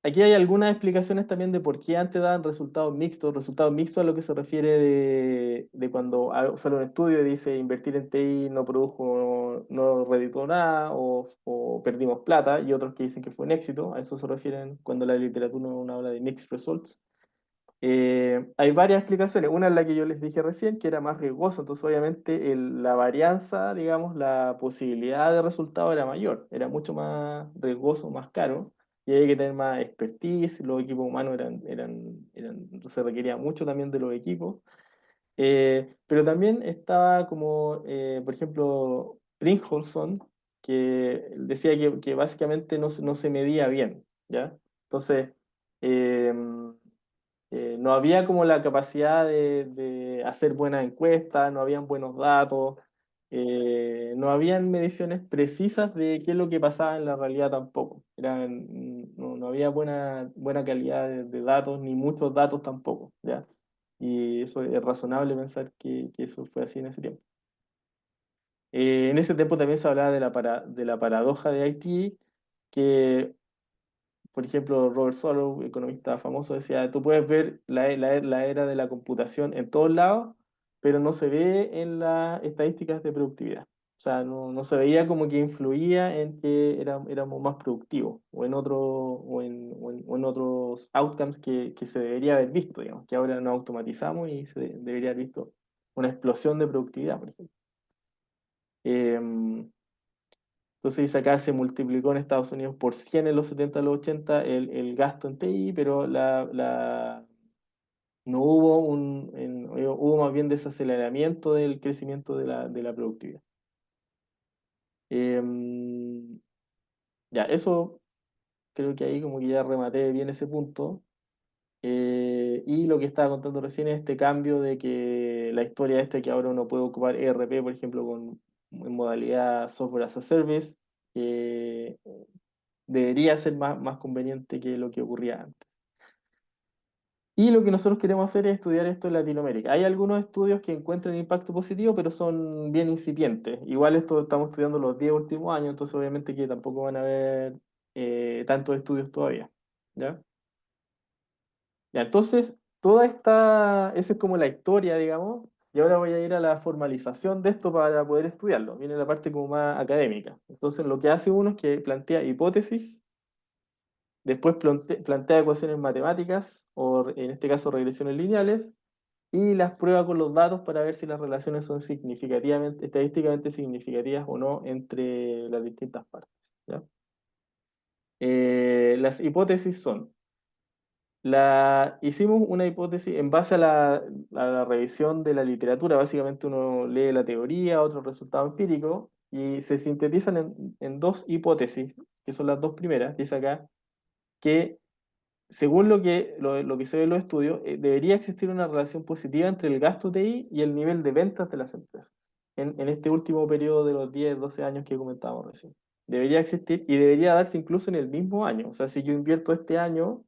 Aquí hay algunas explicaciones también de por qué antes daban resultados mixtos. Resultados mixtos a lo que se refiere de cuando sale un estudio y dice invertir en TI no produjo, no redituó nada o perdimos plata, y otros que dicen que fue un éxito. A eso se refieren cuando la literatura uno habla de mixed results. Hay varias explicaciones. Una es la que yo les dije recién, que era más riesgoso. Entonces, obviamente, la varianza, digamos, la posibilidad de resultado era mayor. Era mucho más riesgoso, más caro. Y había que tener más expertise. Los equipos humanos se requería mucho también de los equipos. Pero también estaba como, por ejemplo, Brynjolfsson, que decía que básicamente no se medía bien, ¿ya? Entonces, eh, no había como la capacidad de hacer buenas encuestas, no habían buenos datos, no habían mediciones precisas de qué es lo que pasaba en la realidad tampoco. No había buena calidad de datos, ni muchos datos tampoco, ¿ya? Y eso es razonable pensar que eso fue así en ese tiempo. En ese tiempo también se hablaba de la paradoja de Haití, que por ejemplo, Robert Solow, economista famoso, decía, tú puedes ver la era de la computación en todos lados, pero no se ve en las estadísticas de productividad. O sea, no se veía como que influía en que éramos más productivos o en otros outcomes que se debería haber visto, digamos, que ahora no automatizamos y se debería haber visto una explosión de productividad, por ejemplo. Em, entonces dice acá se multiplicó en Estados Unidos por 100 en los 70 a los 80 el gasto en TI, pero no hubo hubo más bien desaceleramiento del crecimiento de la productividad. Em, ya, eso creo que ahí como que ya rematé bien ese punto. Y lo que estaba contando recién es este cambio de que la historia que ahora uno puede ocupar ERP, por ejemplo, en modalidad software as a service, que debería ser más conveniente que lo que ocurría antes. Y lo que nosotros queremos hacer es estudiar esto en Latinoamérica. Hay algunos estudios que encuentran impacto positivo, pero son bien incipientes. Igual esto estamos estudiando los 10 últimos años, entonces obviamente que tampoco van a haber tantos estudios todavía. ¿Ya? Ya, entonces, esa es como la historia, digamos, y ahora voy a ir a la formalización de esto para poder estudiarlo. Viene la parte como más académica. Entonces, lo que hace uno es que plantea hipótesis. Después plantea ecuaciones matemáticas, o en este caso regresiones lineales, y las prueba con los datos para ver si las relaciones son estadísticamente significativas o no entre las distintas partes. ¿Ya? Las hipótesis son, hicimos una hipótesis en base a la revisión de la literatura. Básicamente uno lee la teoría, otros resultados empíricos, y se sintetizan en dos hipótesis, que son las dos primeras, dice acá, que según lo que se ve en los estudios, debería existir una relación positiva entre el gasto TI y el nivel de ventas de las empresas. En este último periodo de los 10, 12 años que comentábamos recién. Debería existir y debería darse incluso en el mismo año. O sea, si yo invierto este año,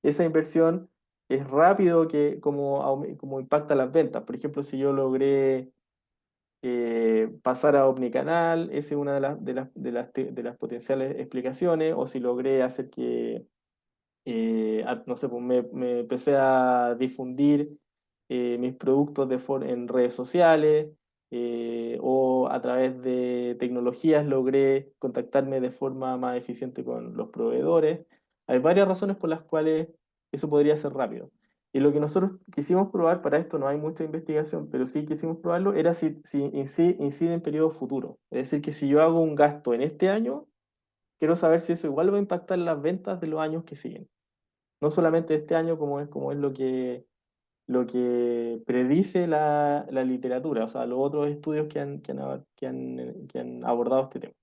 esa inversión es rápido como impacta las ventas. Por ejemplo, si yo logré pasar a omnicanal, esa es una de las potenciales explicaciones, o si logré hacer que, no sé, pues me empecé a difundir mis productos en redes sociales, o a través de tecnologías logré contactarme de forma más eficiente con los proveedores. Hay varias razones por las cuales eso podría ser rápido. Y lo que nosotros quisimos probar, para esto no hay mucha investigación, pero sí quisimos probarlo, era si incide en periodos futuros. Es decir, que si yo hago un gasto en este año, quiero saber si eso igual va a impactar las ventas de los años que siguen. No solamente este año, como es lo que predice la literatura, o sea, los otros estudios que han abordado este tema.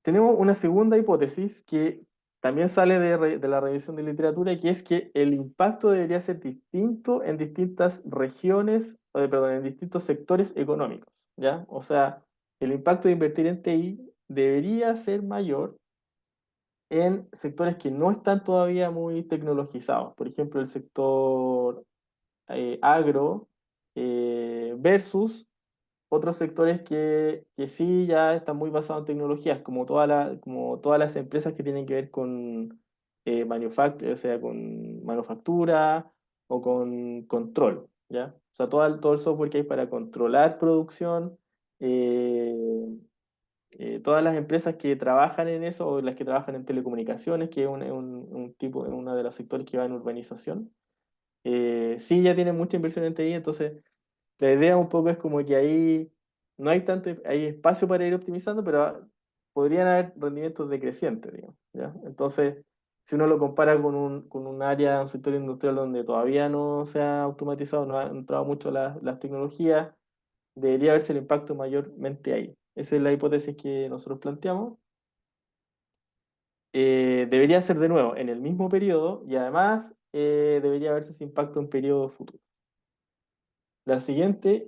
Tenemos una segunda hipótesis que también sale de la revisión de literatura, y que es que el impacto debería ser distinto en distintas regiones, perdón, en distintos sectores económicos, ¿ya? O sea, el impacto de invertir en TI debería ser mayor en sectores que no están todavía muy tecnologizados. Por ejemplo, el sector agro, versus otros sectores que sí ya están muy basados en tecnologías, como todas las empresas que tienen que ver con o sea, con manufactura o con control, ¿ya? O sea, todo el software que hay para controlar producción, eh, todas las empresas que trabajan en eso, o las que trabajan en telecomunicaciones, que es uno de los sectores que va en urbanización, sí ya tienen mucha inversión en TI. Entonces la idea un poco es como que ahí no hay tanto, hay espacio para ir optimizando, pero podrían haber rendimientos decrecientes, digamos, ¿ya? Entonces, si uno lo compara con un área, un sector industrial donde todavía no se ha automatizado, no han entrado mucho las tecnologías, debería verse el impacto mayormente ahí. Esa es la hipótesis que nosotros planteamos. Debería ser de nuevo en el mismo periodo, y además debería verse ese impacto en periodos futuros. La siguiente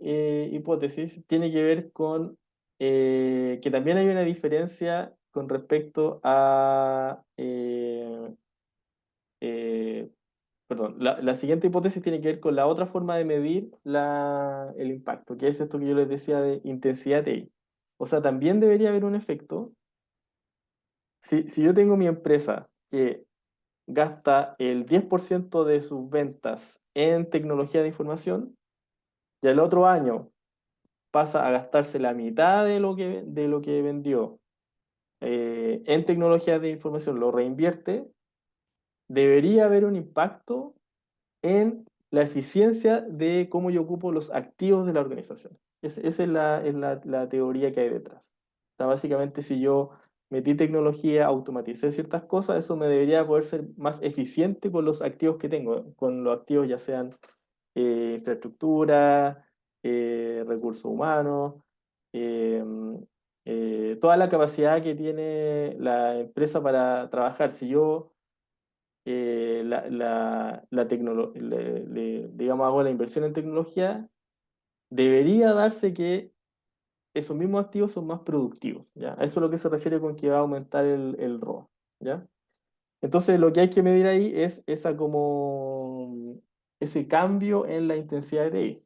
hipótesis tiene que ver con que también hay una diferencia con respecto a, eh, perdón, la siguiente hipótesis tiene que ver con la otra forma de medir el impacto, que es esto que yo les decía de intensidad TI. O sea, también debería haber un efecto. Si yo tengo mi empresa que gasta el 10% de sus ventas en tecnología de información, y el otro año pasa a gastarse la mitad de lo que vendió en tecnologías de información, lo reinvierte, debería haber un impacto en la eficiencia de cómo yo ocupo los activos de la organización. Esa es la teoría que hay detrás. O sea, básicamente, si yo metí tecnología, automaticé ciertas cosas, eso me debería poder ser más eficiente con los activos que tengo, con los activos ya sean infraestructura, recursos humanos, eh, toda la capacidad que tiene la empresa para trabajar. Si yo digamos, hago la inversión en tecnología, debería darse que esos mismos activos son más productivos, ¿ya? A eso es lo que se refiere con que va a aumentar el ROA, ¿ya? Entonces, lo que hay que medir ahí es ese cambio en la intensidad de TI.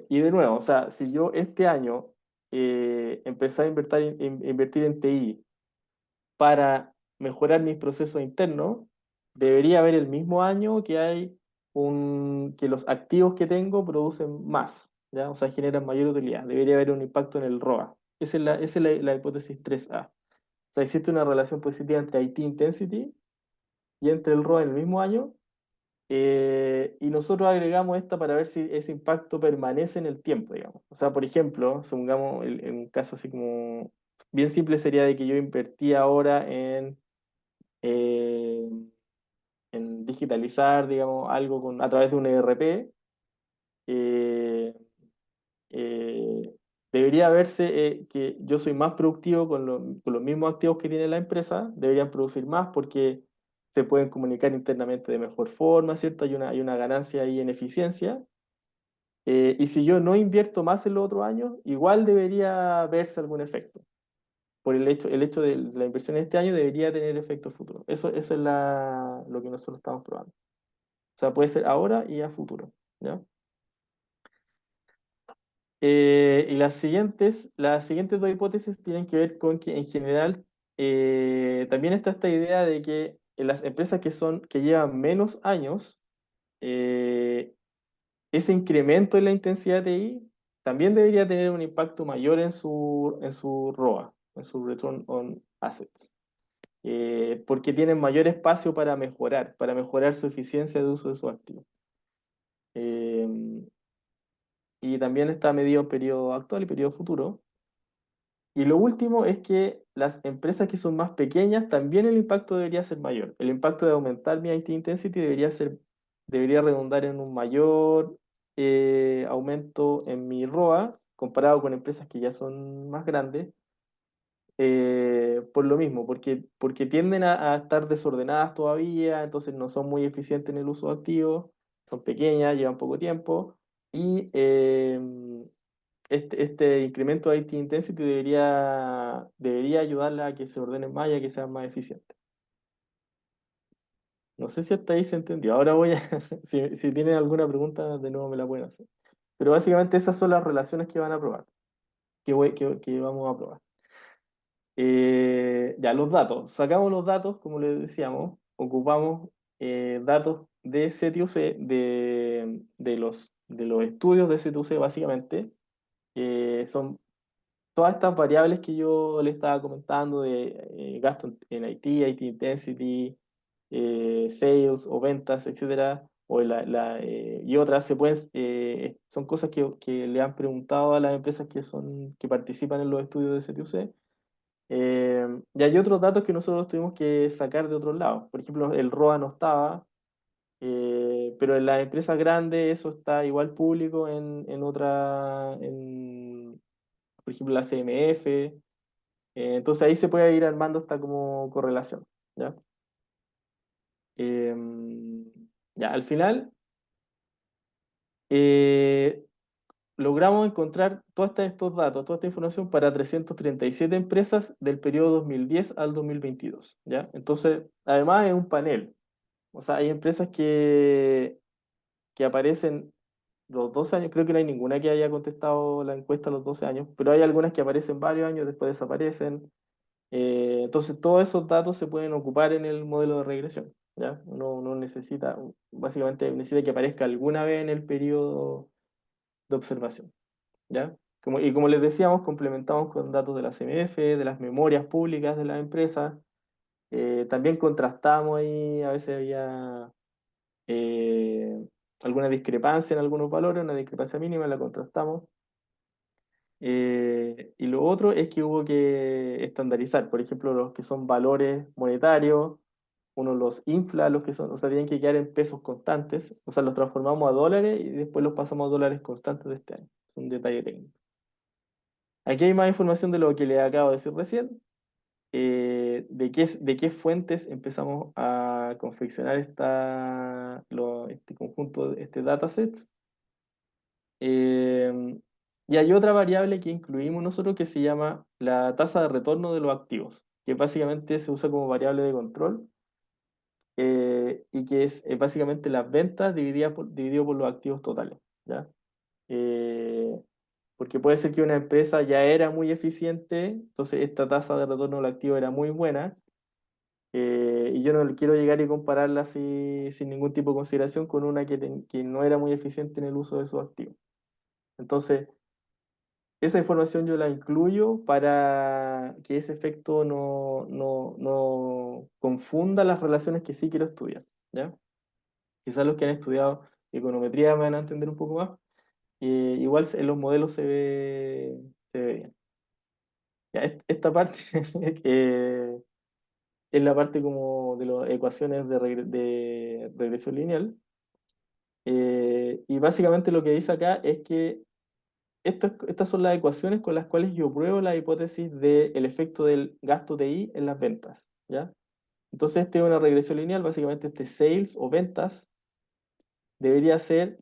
Y de nuevo, o sea, si yo este año empecé a invertir en TI para mejorar mis procesos internos, debería haber el mismo año que los activos que tengo producen más, ¿ya? O sea, generan mayor utilidad. Debería haber un impacto en el ROA. Esa es la hipótesis 3A. O sea, existe una relación positiva entre IT intensity y entre el ROA en el mismo año. Y nosotros agregamos esta para ver si ese impacto permanece en el tiempo, digamos. O sea, por ejemplo, supongamos en un caso así como bien simple, sería de que yo invertí ahora eh, en digitalizar, digamos, algo a través de un ERP. eh, eh, Debería verse que yo soy más productivo con los mismos activos que tiene la empresa, deberían producir más porque se pueden comunicar internamente de mejor forma, ¿cierto? Hay una ganancia ahí en eficiencia. Y si yo no invierto más en los otros años, igual debería verse algún efecto. Por el hecho de la inversión en este año debería tener efectos futuros. Eso es lo que nosotros estamos probando. O sea, puede ser ahora y a futuro, ¿ya? Y las siguientes dos hipótesis tienen que ver con que en general también está esta idea de que en las empresas que llevan menos años, eh, ese incremento en la intensidad de TI también debería tener un impacto mayor en su ROA, en su Return on Assets, porque tienen mayor espacio para mejorar su eficiencia de uso de sus activos. Eh, y también está medido en periodo actual y periodo futuro. Y lo último es que las empresas que son más pequeñas también el impacto debería ser mayor. El impacto de aumentar mi IT intensity debería redundar en un mayor aumento en mi ROA comparado con empresas que ya son más grandes, por lo mismo, porque tienden a estar desordenadas todavía, entonces no son muy eficientes en el uso de activos, son pequeñas, llevan poco tiempo y este incremento de IT intensity debería ayudarla a que se ordenen más y a que sean más eficientes. No sé si hasta ahí se entendió. Ahora si tienen alguna pregunta, de nuevo me la pueden hacer. Pero básicamente esas son las relaciones que van a probar, que vamos a probar. Ya, los datos. Sacamos los datos, como les decíamos, ocupamos datos de CTUC, de los estudios de CTUC básicamente, que son todas estas variables que yo le estaba comentando de gasto en IT intensity, sales o ventas, etcétera, y otras son cosas que le han preguntado a las empresas que participan en los estudios de CTUC. Y hay otros datos que nosotros tuvimos que sacar de otros lados. Por ejemplo, el ROA no estaba, pero en las empresas grandes eso está igual público por ejemplo, la CMF. Entonces ahí se puede ir armando esta como correlación, ¿ya? Ya, al final eh, logramos encontrar estos datos, toda esta información para 337 empresas del periodo 2010 al 2022, ¿ya? Entonces, además es un panel, o sea, hay empresas que aparecen los 12 años, creo que no hay ninguna que haya contestado la encuesta a los 12 años, pero hay algunas que aparecen varios años, después desaparecen. Entonces, todos esos datos se pueden ocupar en el modelo de regresión, ¿ya? Uno necesita, básicamente necesita que aparezca alguna vez en el periodo de observación, ¿ya? Y como les decíamos, complementamos con datos de la CMF, de las memorias públicas de las empresas. También contrastamos ahí, a veces había eh, alguna discrepancia en algunos valores, una discrepancia mínima, la contrastamos. Y lo otro es que hubo que estandarizar, por ejemplo, los que son valores monetarios, uno los infla, los que son, o sea, tienen que quedar en pesos constantes, o sea, los transformamos a dólares y después los pasamos a dólares constantes de este año. Es un detalle técnico. Aquí hay más información de lo que les acabo de decir recién, de qué fuentes empezamos a confeccionar este conjunto, este datasets. Eh, y hay otra variable que incluimos nosotros que se llama la tasa de retorno de los activos, que básicamente se usa como variable de control, y que es básicamente las ventas dividido por los activos totales, ¿ya? Eh, Porque puede ser que una empresa ya era muy eficiente, entonces esta tasa de retorno del activo era muy buena, y yo no quiero llegar y compararla así, sin ningún tipo de consideración con una que no era muy eficiente en el uso de sus activos. Entonces, esa información yo la incluyo para que ese efecto no confunda las relaciones que sí quiero estudiar, ¿ya? Quizás los que han estudiado econometría me van a entender un poco más. Igual en los modelos se ve bien. Ya, esta parte es la parte como de las ecuaciones de regresión lineal. Y básicamente lo que dice acá es que estas son las ecuaciones con las cuales yo pruebo la hipótesis del efecto del gasto de I en las ventas, ¿ya? Entonces, este es una regresión lineal, básicamente este sales o ventas debería ser,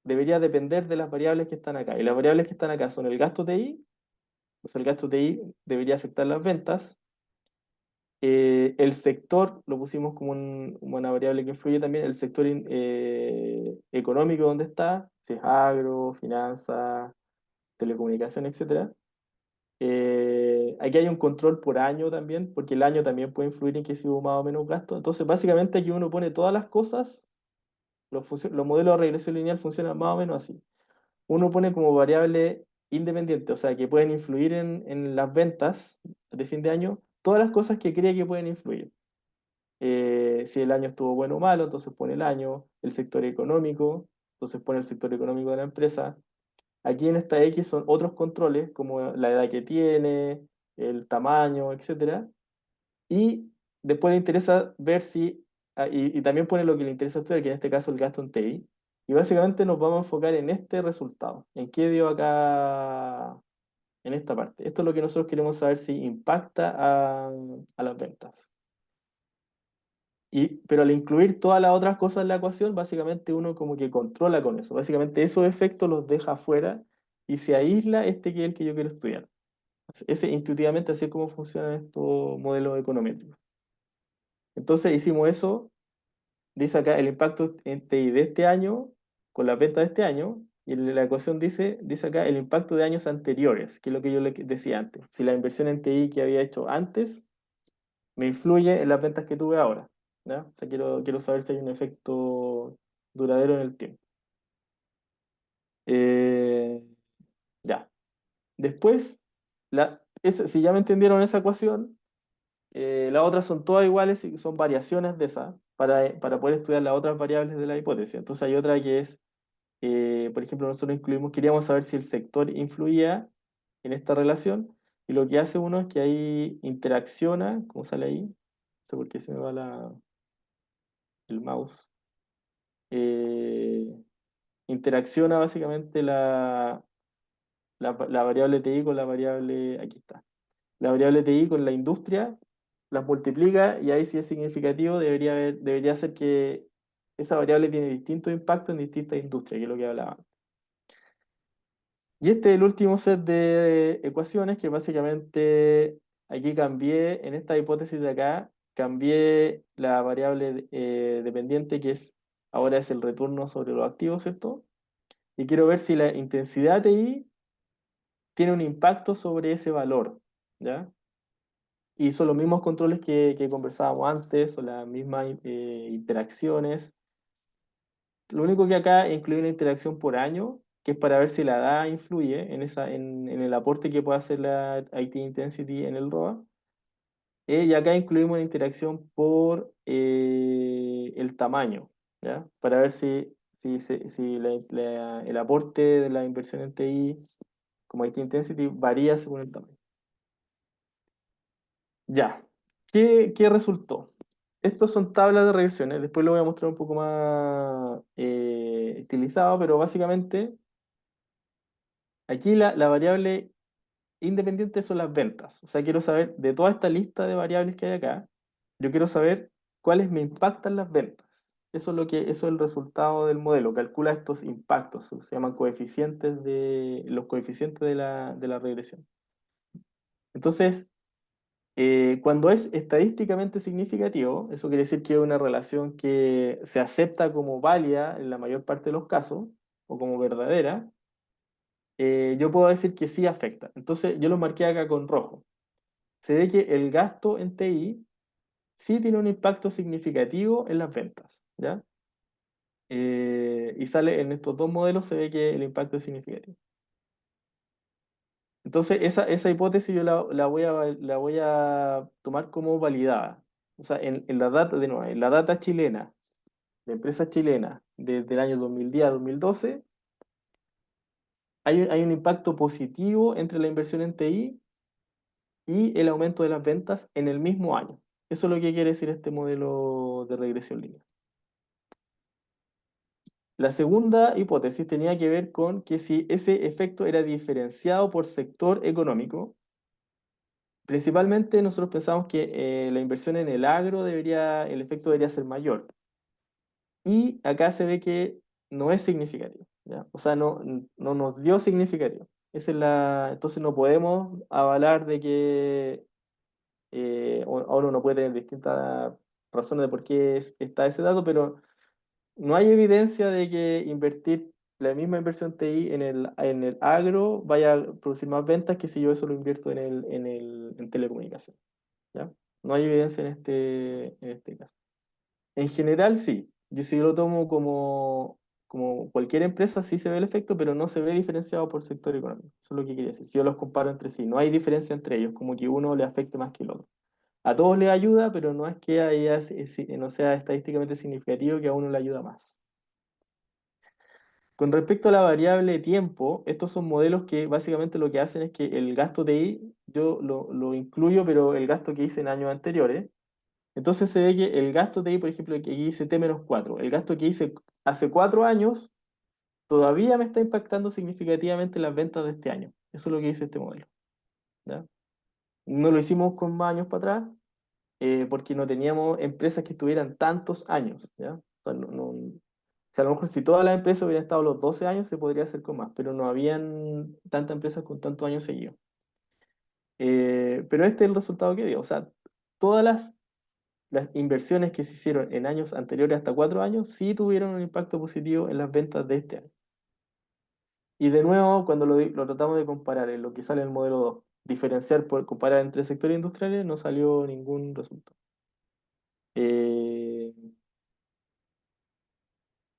debería depender de las variables que están acá. Y las variables que están acá son el gasto de I, o sea, el gasto de I debería afectar las ventas. El sector, lo pusimos como una variable que influye también, el sector económico donde está, si es agro, finanzas, telecomunicación, etcétera. Aquí hay un control por año también, porque el año también puede influir en que si hubo más o menos gasto. Entonces, básicamente aquí uno pone todas las cosas, los modelos de regresión lineal funcionan más o menos así. Uno pone como variable independiente, o sea, que pueden influir en las ventas de fin de año, todas las cosas que cree que pueden influir. Si el año estuvo bueno o malo, entonces pone el año, el sector económico, entonces pone el sector económico de la empresa. Aquí en esta X son otros controles, como la edad que tiene, el tamaño, etcétera. Y después le interesa ver si, y también pone lo que le interesa estudiar, que en este caso el gasto en TI. Y básicamente nos vamos a enfocar en este resultado, en qué dio acá en esta parte. Esto es lo que nosotros queremos saber si impacta a las ventas. Pero al incluir todas las otras cosas en la ecuación, básicamente uno como que controla con eso. Básicamente esos efectos los deja afuera y se aísla este que es el que yo quiero estudiar. Ese intuitivamente así es como funcionan estos modelos econométricos. Entonces hicimos eso, dice acá el impacto en TI de este año con las ventas de este año, y en la ecuación dice acá el impacto de años anteriores, que es lo que yo le decía antes. Si la inversión en TI que había hecho antes me influye en las ventas que tuve ahora, ¿ya? O sea, quiero saber si hay un efecto duradero en el tiempo. Eh, ya. Después, si ya me entendieron esa ecuación, las otras son todas iguales y son variaciones de esa para poder estudiar las otras variables de la hipótesis. Entonces hay otra que es, por ejemplo, nosotros queríamos saber si el sector influía en esta relación, y lo que hace uno es que ahí interacciona, como sale ahí, no sé por qué se me va el mouse, eh, interacciona básicamente la variable TI con la variable, aquí está, la variable TI con la industria, las multiplica y ahí si es significativo debería ser que esa variable tiene distintos impactos en distintas industrias, que es lo que hablaba. Y este es el último set de ecuaciones que básicamente aquí cambié, en esta hipótesis de acá, cambié la variable dependiente ahora es el retorno sobre los activos, ¿cierto? Y quiero ver si la intensidad TI tiene un impacto sobre ese valor, ¿ya? Y son los mismos controles que conversábamos antes, o las mismas interacciones. Lo único que acá incluye una interacción por año, que es para ver si la edad influye en el aporte que puede hacer la IT Intensity en el ROA. Y acá incluimos una interacción por el tamaño, ¿ya? Para ver si el aporte de la inversión en TI como IT Intensity varía según el tamaño. Ya. ¿Qué resultó? Estos son tablas de regresiones. Después lo voy a mostrar un poco más estilizado, pero básicamente aquí la variable independiente son las ventas. O sea, quiero saber de toda esta lista de variables que hay acá, yo quiero saber cuáles me impactan las ventas. Eso es el resultado del modelo. Calcula estos impactos. Se llaman los coeficientes de la regresión. Entonces, cuando es estadísticamente significativo, eso quiere decir que es una relación que se acepta como válida en la mayor parte de los casos, o como verdadera, yo puedo decir que sí afecta. Entonces, yo lo marqué acá con rojo. Se ve que el gasto en TI sí tiene un impacto significativo en las ventas, ¿ya? Y sale en estos dos modelos, se ve que el impacto es significativo. Entonces, esa hipótesis yo la voy a tomar como validada. O sea, en la data, de nuevo, en la data chilena, de empresas chilenas, desde el año 2010 a 2012, hay un impacto positivo entre la inversión en TI y el aumento de las ventas en el mismo año. Eso es lo que quiere decir este modelo de regresión lineal. La segunda hipótesis tenía que ver con que si ese efecto era diferenciado por sector económico. Principalmente nosotros pensamos que la inversión en el agro el efecto debería ser mayor. Y acá se ve que no es significativo, ¿ya? O sea, no nos dio significativo. Entonces no podemos avalar de que ahora uno puede tener distintas razones de por qué está ese dato, pero no hay evidencia de que invertir la misma inversión TI en el agro vaya a producir más ventas que si yo eso lo invierto en telecomunicación, ¿ya? No hay evidencia en este caso. En general, sí. Yo sí lo tomo como cualquier empresa, sí se ve el efecto, pero no se ve diferenciado por sector económico. Eso es lo que quería decir. Si yo los comparo entre sí, no hay diferencia entre ellos, como que uno le afecte más que el otro. A todos les ayuda, pero no es que no sea estadísticamente significativo que a uno le ayuda más. Con respecto a la variable tiempo, estos son modelos que básicamente lo que hacen es que el gasto de I yo lo incluyo, pero el gasto que hice en años anteriores. Entonces se ve que el gasto de I, por ejemplo, que hice T-4, el gasto que hice hace 4 años, todavía me está impactando significativamente las ventas de este año. Eso es lo que dice este modelo, ¿ya? No lo hicimos con más años para atrás, porque no teníamos empresas que estuvieran tantos años, ¿ya? O sea, o sea, a lo mejor si todas las empresas hubieran estado los 12 años, se podría hacer con más, pero no habían tantas empresas con tantos años seguidos. Pero este es el resultado que dio. O sea, todas las inversiones que se hicieron en años anteriores hasta 4 años sí tuvieron un impacto positivo en las ventas de este año. Y de nuevo, cuando lo tratamos de comparar en lo que sale en el modelo 2, diferenciar por comparar entre sectores industriales, no salió ningún resultado. Eh,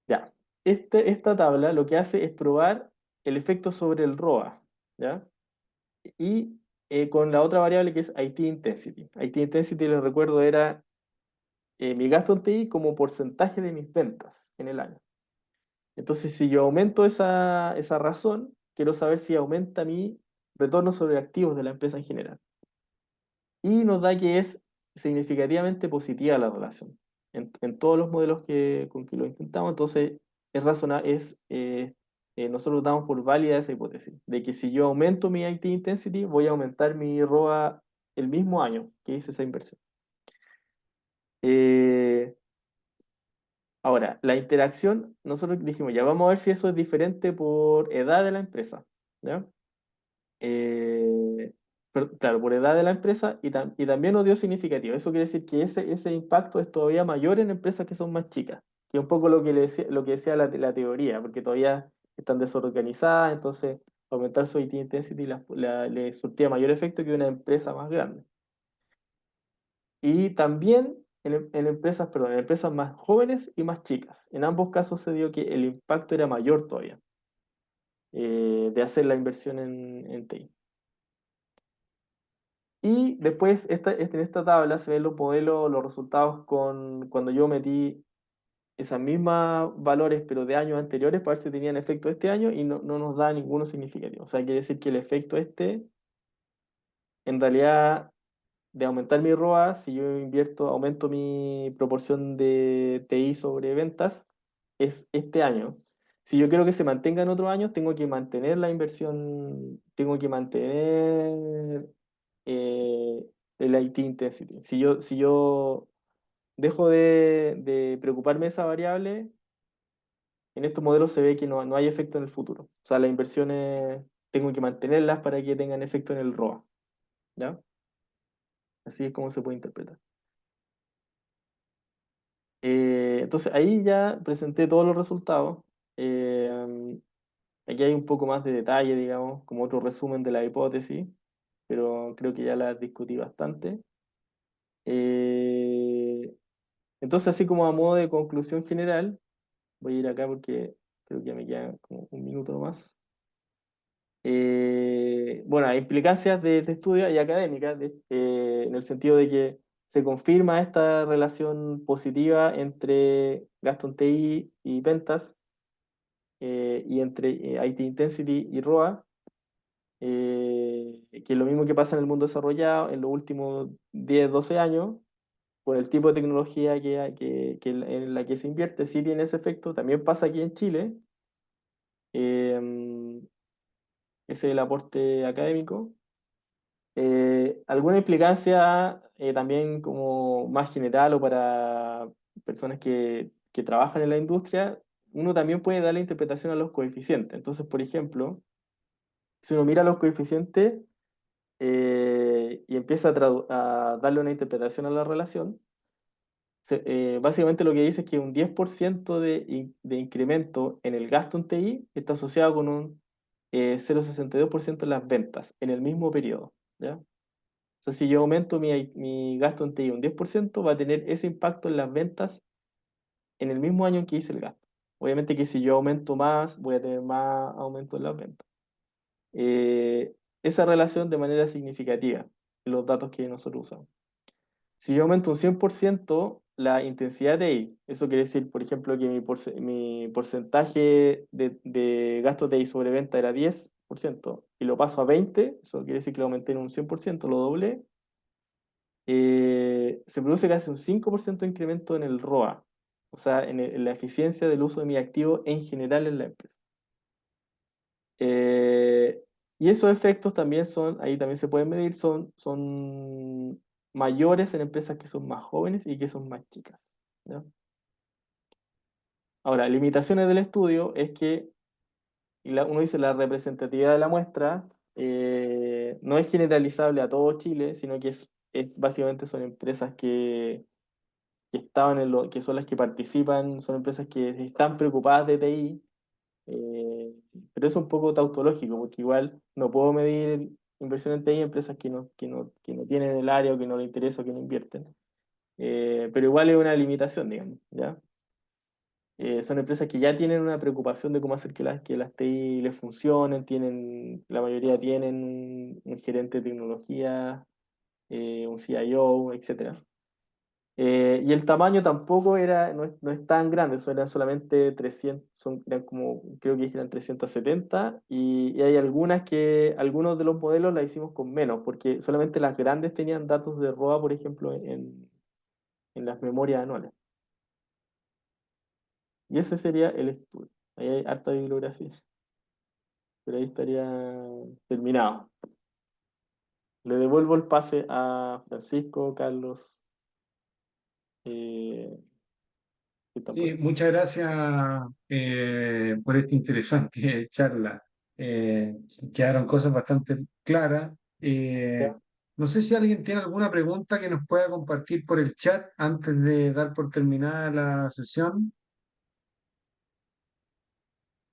ya, esta tabla lo que hace es probar el efecto sobre el ROA, ¿ya? Y con la otra variable que es IT Intensity. IT Intensity, les recuerdo, era mi gasto en TI como porcentaje de mis ventas en el año. Entonces, si yo aumento esa razón, quiero saber si aumenta mi retorno sobre activos de la empresa en general. Y nos da que es significativamente positiva la relación en todos los modelos con que lo intentamos. Entonces, es razonable, nosotros damos por válida esa hipótesis, de que si yo aumento mi IT Intensity, voy a aumentar mi ROA el mismo año que hice esa inversión. Eh, Ahora, la interacción, nosotros dijimos, ya vamos a ver si eso es diferente por edad de la empresa, ¿ya? Claro, por edad de la empresa y también nos dio significativo. Eso quiere decir que ese impacto es todavía mayor en empresas que son más chicas, que es un poco lo que decía la teoría, porque todavía están desorganizadas, entonces aumentar su IT intensity le surtía mayor efecto que una empresa más grande. Y también en empresas, perdón, en empresas más jóvenes y más chicas. En ambos casos se dio que el impacto era mayor todavía de hacer la inversión en TI. Y después en esta tabla se ven los modelos, los resultados cuando yo metí esas mismas valores, pero de años anteriores, para ver si tenían efecto este año y no nos da ninguno significativo. O sea, quiere decir que el efecto en realidad, de aumentar mi ROA, si yo aumento mi proporción de TI sobre ventas, es este año. Si yo quiero que se mantenga en otros años, tengo que mantener la inversión, tengo que mantener eh, el IT intensity. Si yo dejo de preocuparme de esa variable, en estos modelos se ve que no hay efecto en el futuro. O sea, las inversiones tengo que mantenerlas para que tengan efecto en el ROA, ¿ya? Así es como se puede interpretar. Entonces ahí ya presenté todos los resultados. Eh, Aquí hay un poco más de detalle, digamos, como otro resumen de la hipótesis, pero creo que ya la discutí bastante. Eh, entonces, así como a modo de conclusión general, voy a ir acá porque creo que ya me queda como un minuto más. Bueno, hay implicancias de estudio y académicas, en el sentido de que se confirma esta relación positiva entre gasto en TI y ventas, y entre IT Intensity y ROA, que es lo mismo que pasa en el mundo desarrollado en los últimos 10 12 años, por el tipo de tecnología en la que se invierte, sí tiene ese efecto. También pasa aquí en Chile. Eh, Ese es el aporte académico. ¿Alguna implicancia también como más general o para personas que trabajan en la industria? Uno también puede darle interpretación a los coeficientes. Entonces, por ejemplo, si uno mira los coeficientes y empieza a darle una interpretación a la relación, básicamente lo que dice es que un 10% de incremento en el gasto en TI está asociado con un 0,62% en las ventas en el mismo periodo, ¿ya? O sea, si yo aumento mi gasto en TI un 10%, va a tener ese impacto en las ventas en el mismo año en que hice el gasto. Obviamente que si yo aumento más, voy a tener más aumento en las ventas. Esa relación de manera significativa en los datos que nosotros usamos. Si yo aumento un 100% la intensidad de I, eso quiere decir, por ejemplo, que mi porcentaje de gastos de I sobre venta era 10% y lo paso a 20, eso quiere decir que lo aumenté en un 100%, lo doblé, se produce casi un 5% de incremento en el ROA, o sea, en la eficiencia del uso de mi activo en general en la empresa. Eh, y esos efectos también son, ahí también se pueden medir, son mayores en empresas que son más jóvenes y que son más chicas, ¿ya? Ahora, limitaciones del estudio es que uno dice la representatividad de la muestra no es generalizable a todo Chile, sino que básicamente son empresas que estaban que son las que participan, son empresas que están preocupadas de TI. Eh, pero es un poco tautológico, porque igual no puedo medir inversión en TI en empresas que no tienen el área o que no les interesa o que no invierten. Pero igual es una limitación, digamos, ¿ya? Son empresas que ya tienen una preocupación de cómo hacer que las TI les funcionen, la mayoría tienen un gerente de tecnología, un CIO, etcétera. Y el tamaño tampoco no es tan grande, eso eran solamente 300, eran como, creo que eran 370, y hay algunos de los modelos la hicimos con menos, porque solamente las grandes tenían datos de ROA, por ejemplo, en las memorias anuales. Y ese sería el estudio. Ahí hay harta bibliografía, pero ahí estaría terminado. Le devuelvo el pase a Francisco, Carlos, que están por Sí, ahí. muchas gracias por esta interesante charla. Quedaron cosas bastante claras. ¿Ya? No sé si alguien tiene alguna pregunta que nos pueda compartir por el chat antes de dar por terminada la sesión.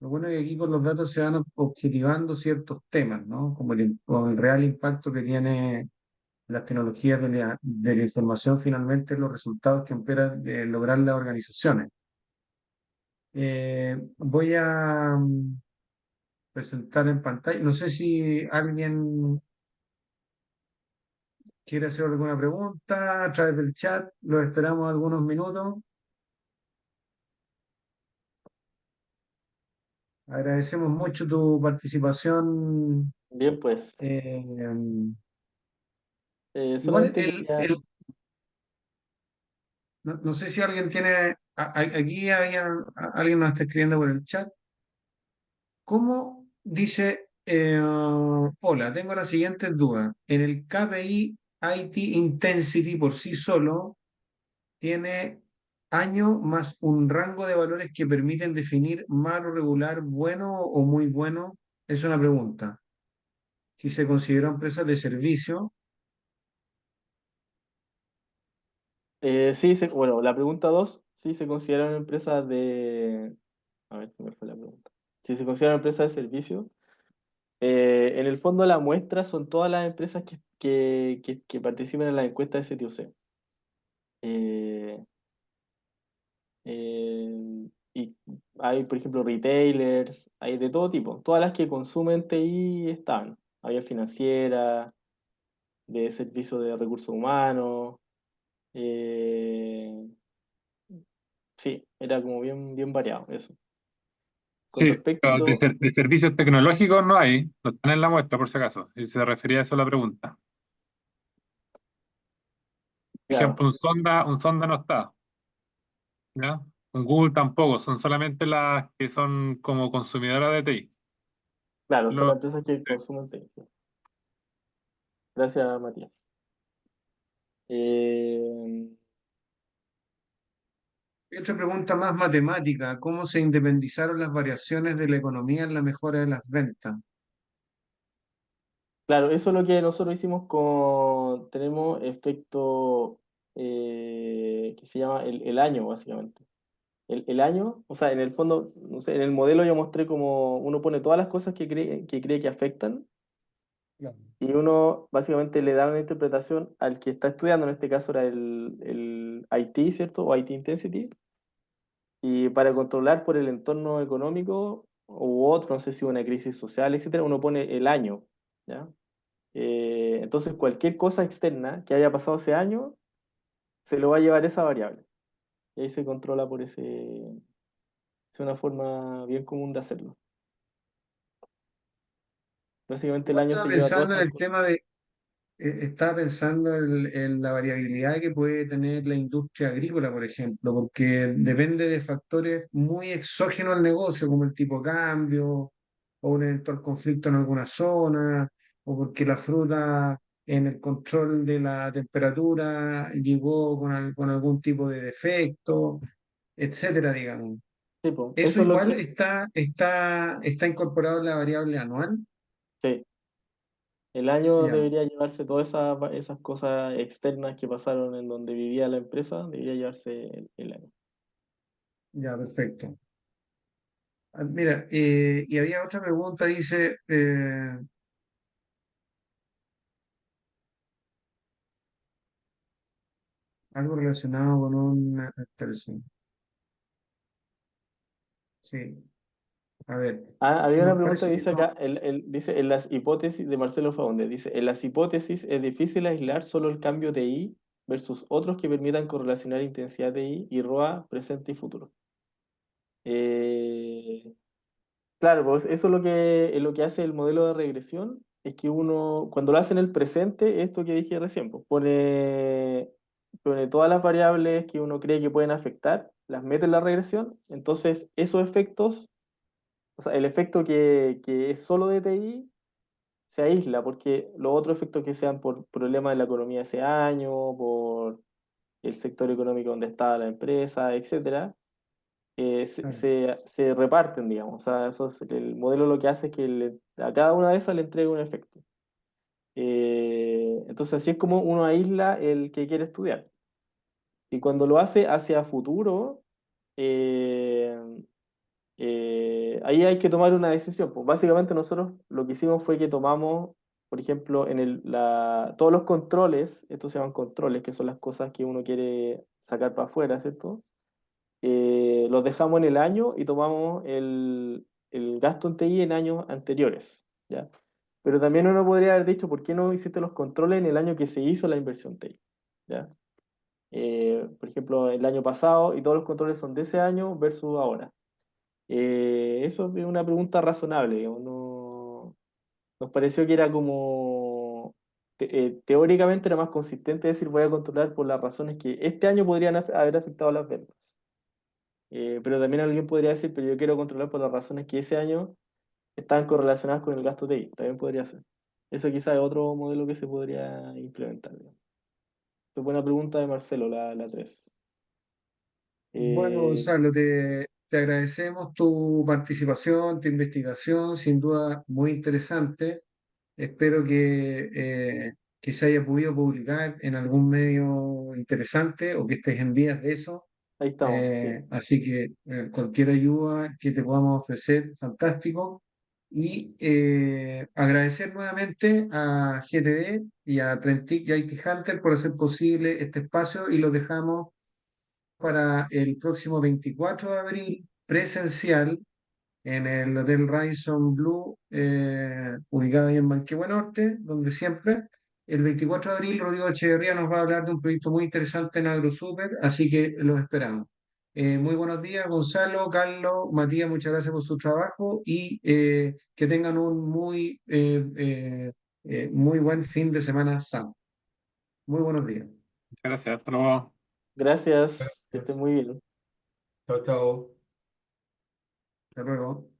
Lo bueno es que aquí con los datos se van objetivando ciertos temas, ¿no? Como el real impacto que tiene las tecnologías de la información finalmente en los resultados que esperan lograr las organizaciones. Voy a presentar en pantalla. No sé si alguien quiere hacer alguna pregunta a través del chat. Lo esperamos algunos minutos. Agradecemos mucho tu participación. Bien, pues, eh, igual solamente quería... no sé si alguien tiene, aquí alguien nos está escribiendo por el chat. ¿Cómo dice, hola, tengo la siguiente duda? En el KPI IT Intensity por sí solo tiene año más un rango de valores que permiten definir malo, regular, bueno o muy bueno. Es una pregunta. Si se considera empresa de servicio, Sí, bueno, la pregunta 2, sí se considera una empresa de... A ver, se me fue la pregunta. Si se considera una empresa de servicio, en el fondo la muestra son todas las empresas que participan en la encuesta de CTOC. Eh, y hay, por ejemplo, retailers, hay de todo tipo. Todas las que consumen TI están. Había financiera, de servicio de recursos humanos. eh, sí, era como bien, bien variado eso. Con Sí, pero de, respecto, de servicios tecnológicos no hay, no están en la muestra por si acaso, si se refería a eso la pregunta. Por ejemplo, claro, un Sonda no está, ¿ya? Un Google tampoco, son solamente las que son como consumidoras de TI. claro, son Lo- las empresas que sí. consumen TI. Gracias, Matías. Eh, y otra pregunta más matemática. ¿Cómo se independizaron las variaciones de la economía en la mejora de las ventas? claro, eso es lo que nosotros hicimos tenemos efecto que se llama el año, básicamente. El año, o sea, en el fondo, no sé, en el modelo yo mostré como uno pone todas las cosas que cree que afectan Claro. y uno básicamente le da una interpretación al que está estudiando, en este caso era el IT, ¿cierto? O IT Intensity, y para controlar por el entorno económico u otro, no sé si una crisis social, etcétera, uno pone el año, ¿ya? Entonces, cualquier cosa externa que haya pasado ese año se lo va a llevar esa variable. Y ahí se controla por ese. Es una forma bien común de hacerlo. Básicamente el Igual año estaba se lleva todas pensando en estas el cosas. tema de, estaba pensando en la variabilidad que puede tener la industria agrícola, por ejemplo, porque depende de factores muy exógenos al negocio, como el tipo de cambio, o un eventual conflicto en alguna zona, o porque la fruta en el control de la temperatura llegó con algún tipo de defecto, etcétera, digamos. Sí, po, Eso eso es lo igual que. está incorporado en la variable anual. Sí, el año Ya, debería llevarse todas esas cosas externas que pasaron en donde vivía la empresa, debería llevarse el año. ya, perfecto. Ah, mira, y había otra pregunta, dice, algo relacionado con una persona. Sí, a ver, Ah, había una no, pregunta parece que que dice no. acá, dice en las hipótesis de Marcelo Faunde, dice, en las hipótesis es difícil aislar solo el cambio de I versus otros que permitan correlacionar intensidad de I y ROA presente y futuro. Eh, Claro, pues eso es lo que hace el modelo de regresión, es que uno, cuando lo hace en el presente, esto que dije recién, pues pone todas las variables que uno cree que pueden afectar, las mete en la regresión, entonces esos efectos, o sea, el efecto que es solo de TI, se aísla, porque los otros efectos que sean por problemas de la economía ese año, por el sector económico donde está la empresa, etcétera, Claro. se reparten, digamos. O sea, el modelo lo que hace es que a cada una de esas le entrega un efecto. Entonces, así es como uno aísla el que quiere estudiar. Y cuando lo hace hacia futuro, eh, ahí hay que tomar una decisión. Pues básicamente nosotros lo que hicimos fue que tomamos, por ejemplo, todos los controles, estos se llaman controles, que son las cosas que uno quiere sacar para afuera, ¿cierto? Los dejamos en el año y tomamos el gasto en TI en años anteriores, ¿ya? Pero también uno podría haber dicho, ¿por qué no hiciste los controles en el año que se hizo la inversión TI? ¿Ya? Por ejemplo, el año pasado y todos los controles son de ese año versus ahora. Eso es una pregunta razonable, digamos, nos pareció que era como, teóricamente era más consistente decir voy a controlar por las razones que este año podrían haber afectado las ventas. Pero también alguien podría decir, pero yo quiero controlar por las razones que ese año están correlacionadas con el gasto TI. También podría ser. Eso quizás es otro modelo que se podría implementar, digamos. Es buena pregunta de Marcelo, la 3. Bueno, Gonzalo, te agradecemos tu participación, tu investigación, sin duda muy interesante. Espero que se haya podido publicar en algún medio interesante o que estés en vías de eso. Ahí estamos, sí. Así que cualquier ayuda que te podamos ofrecer, fantástico. Y agradecer nuevamente a GTD y a Trentic y a IT Hunter por hacer posible este espacio y lo dejamos para el próximo 24 de abril presencial en el Hotel Radisson Blue, ubicado ahí en Manquehue Norte, donde siempre. El 24 de abril, Rodrigo Echeverría nos va a hablar de un proyecto muy interesante en AgroSuper, así que los esperamos. Muy buenos días, Gonzalo, Carlos, Matías, muchas gracias por su trabajo y que tengan un muy buen fin de semana santo. Muy buenos días. Muchas gracias. Hasta luego. Gracias, que estén Gracias. muy bien. Chao, chao. Hasta luego.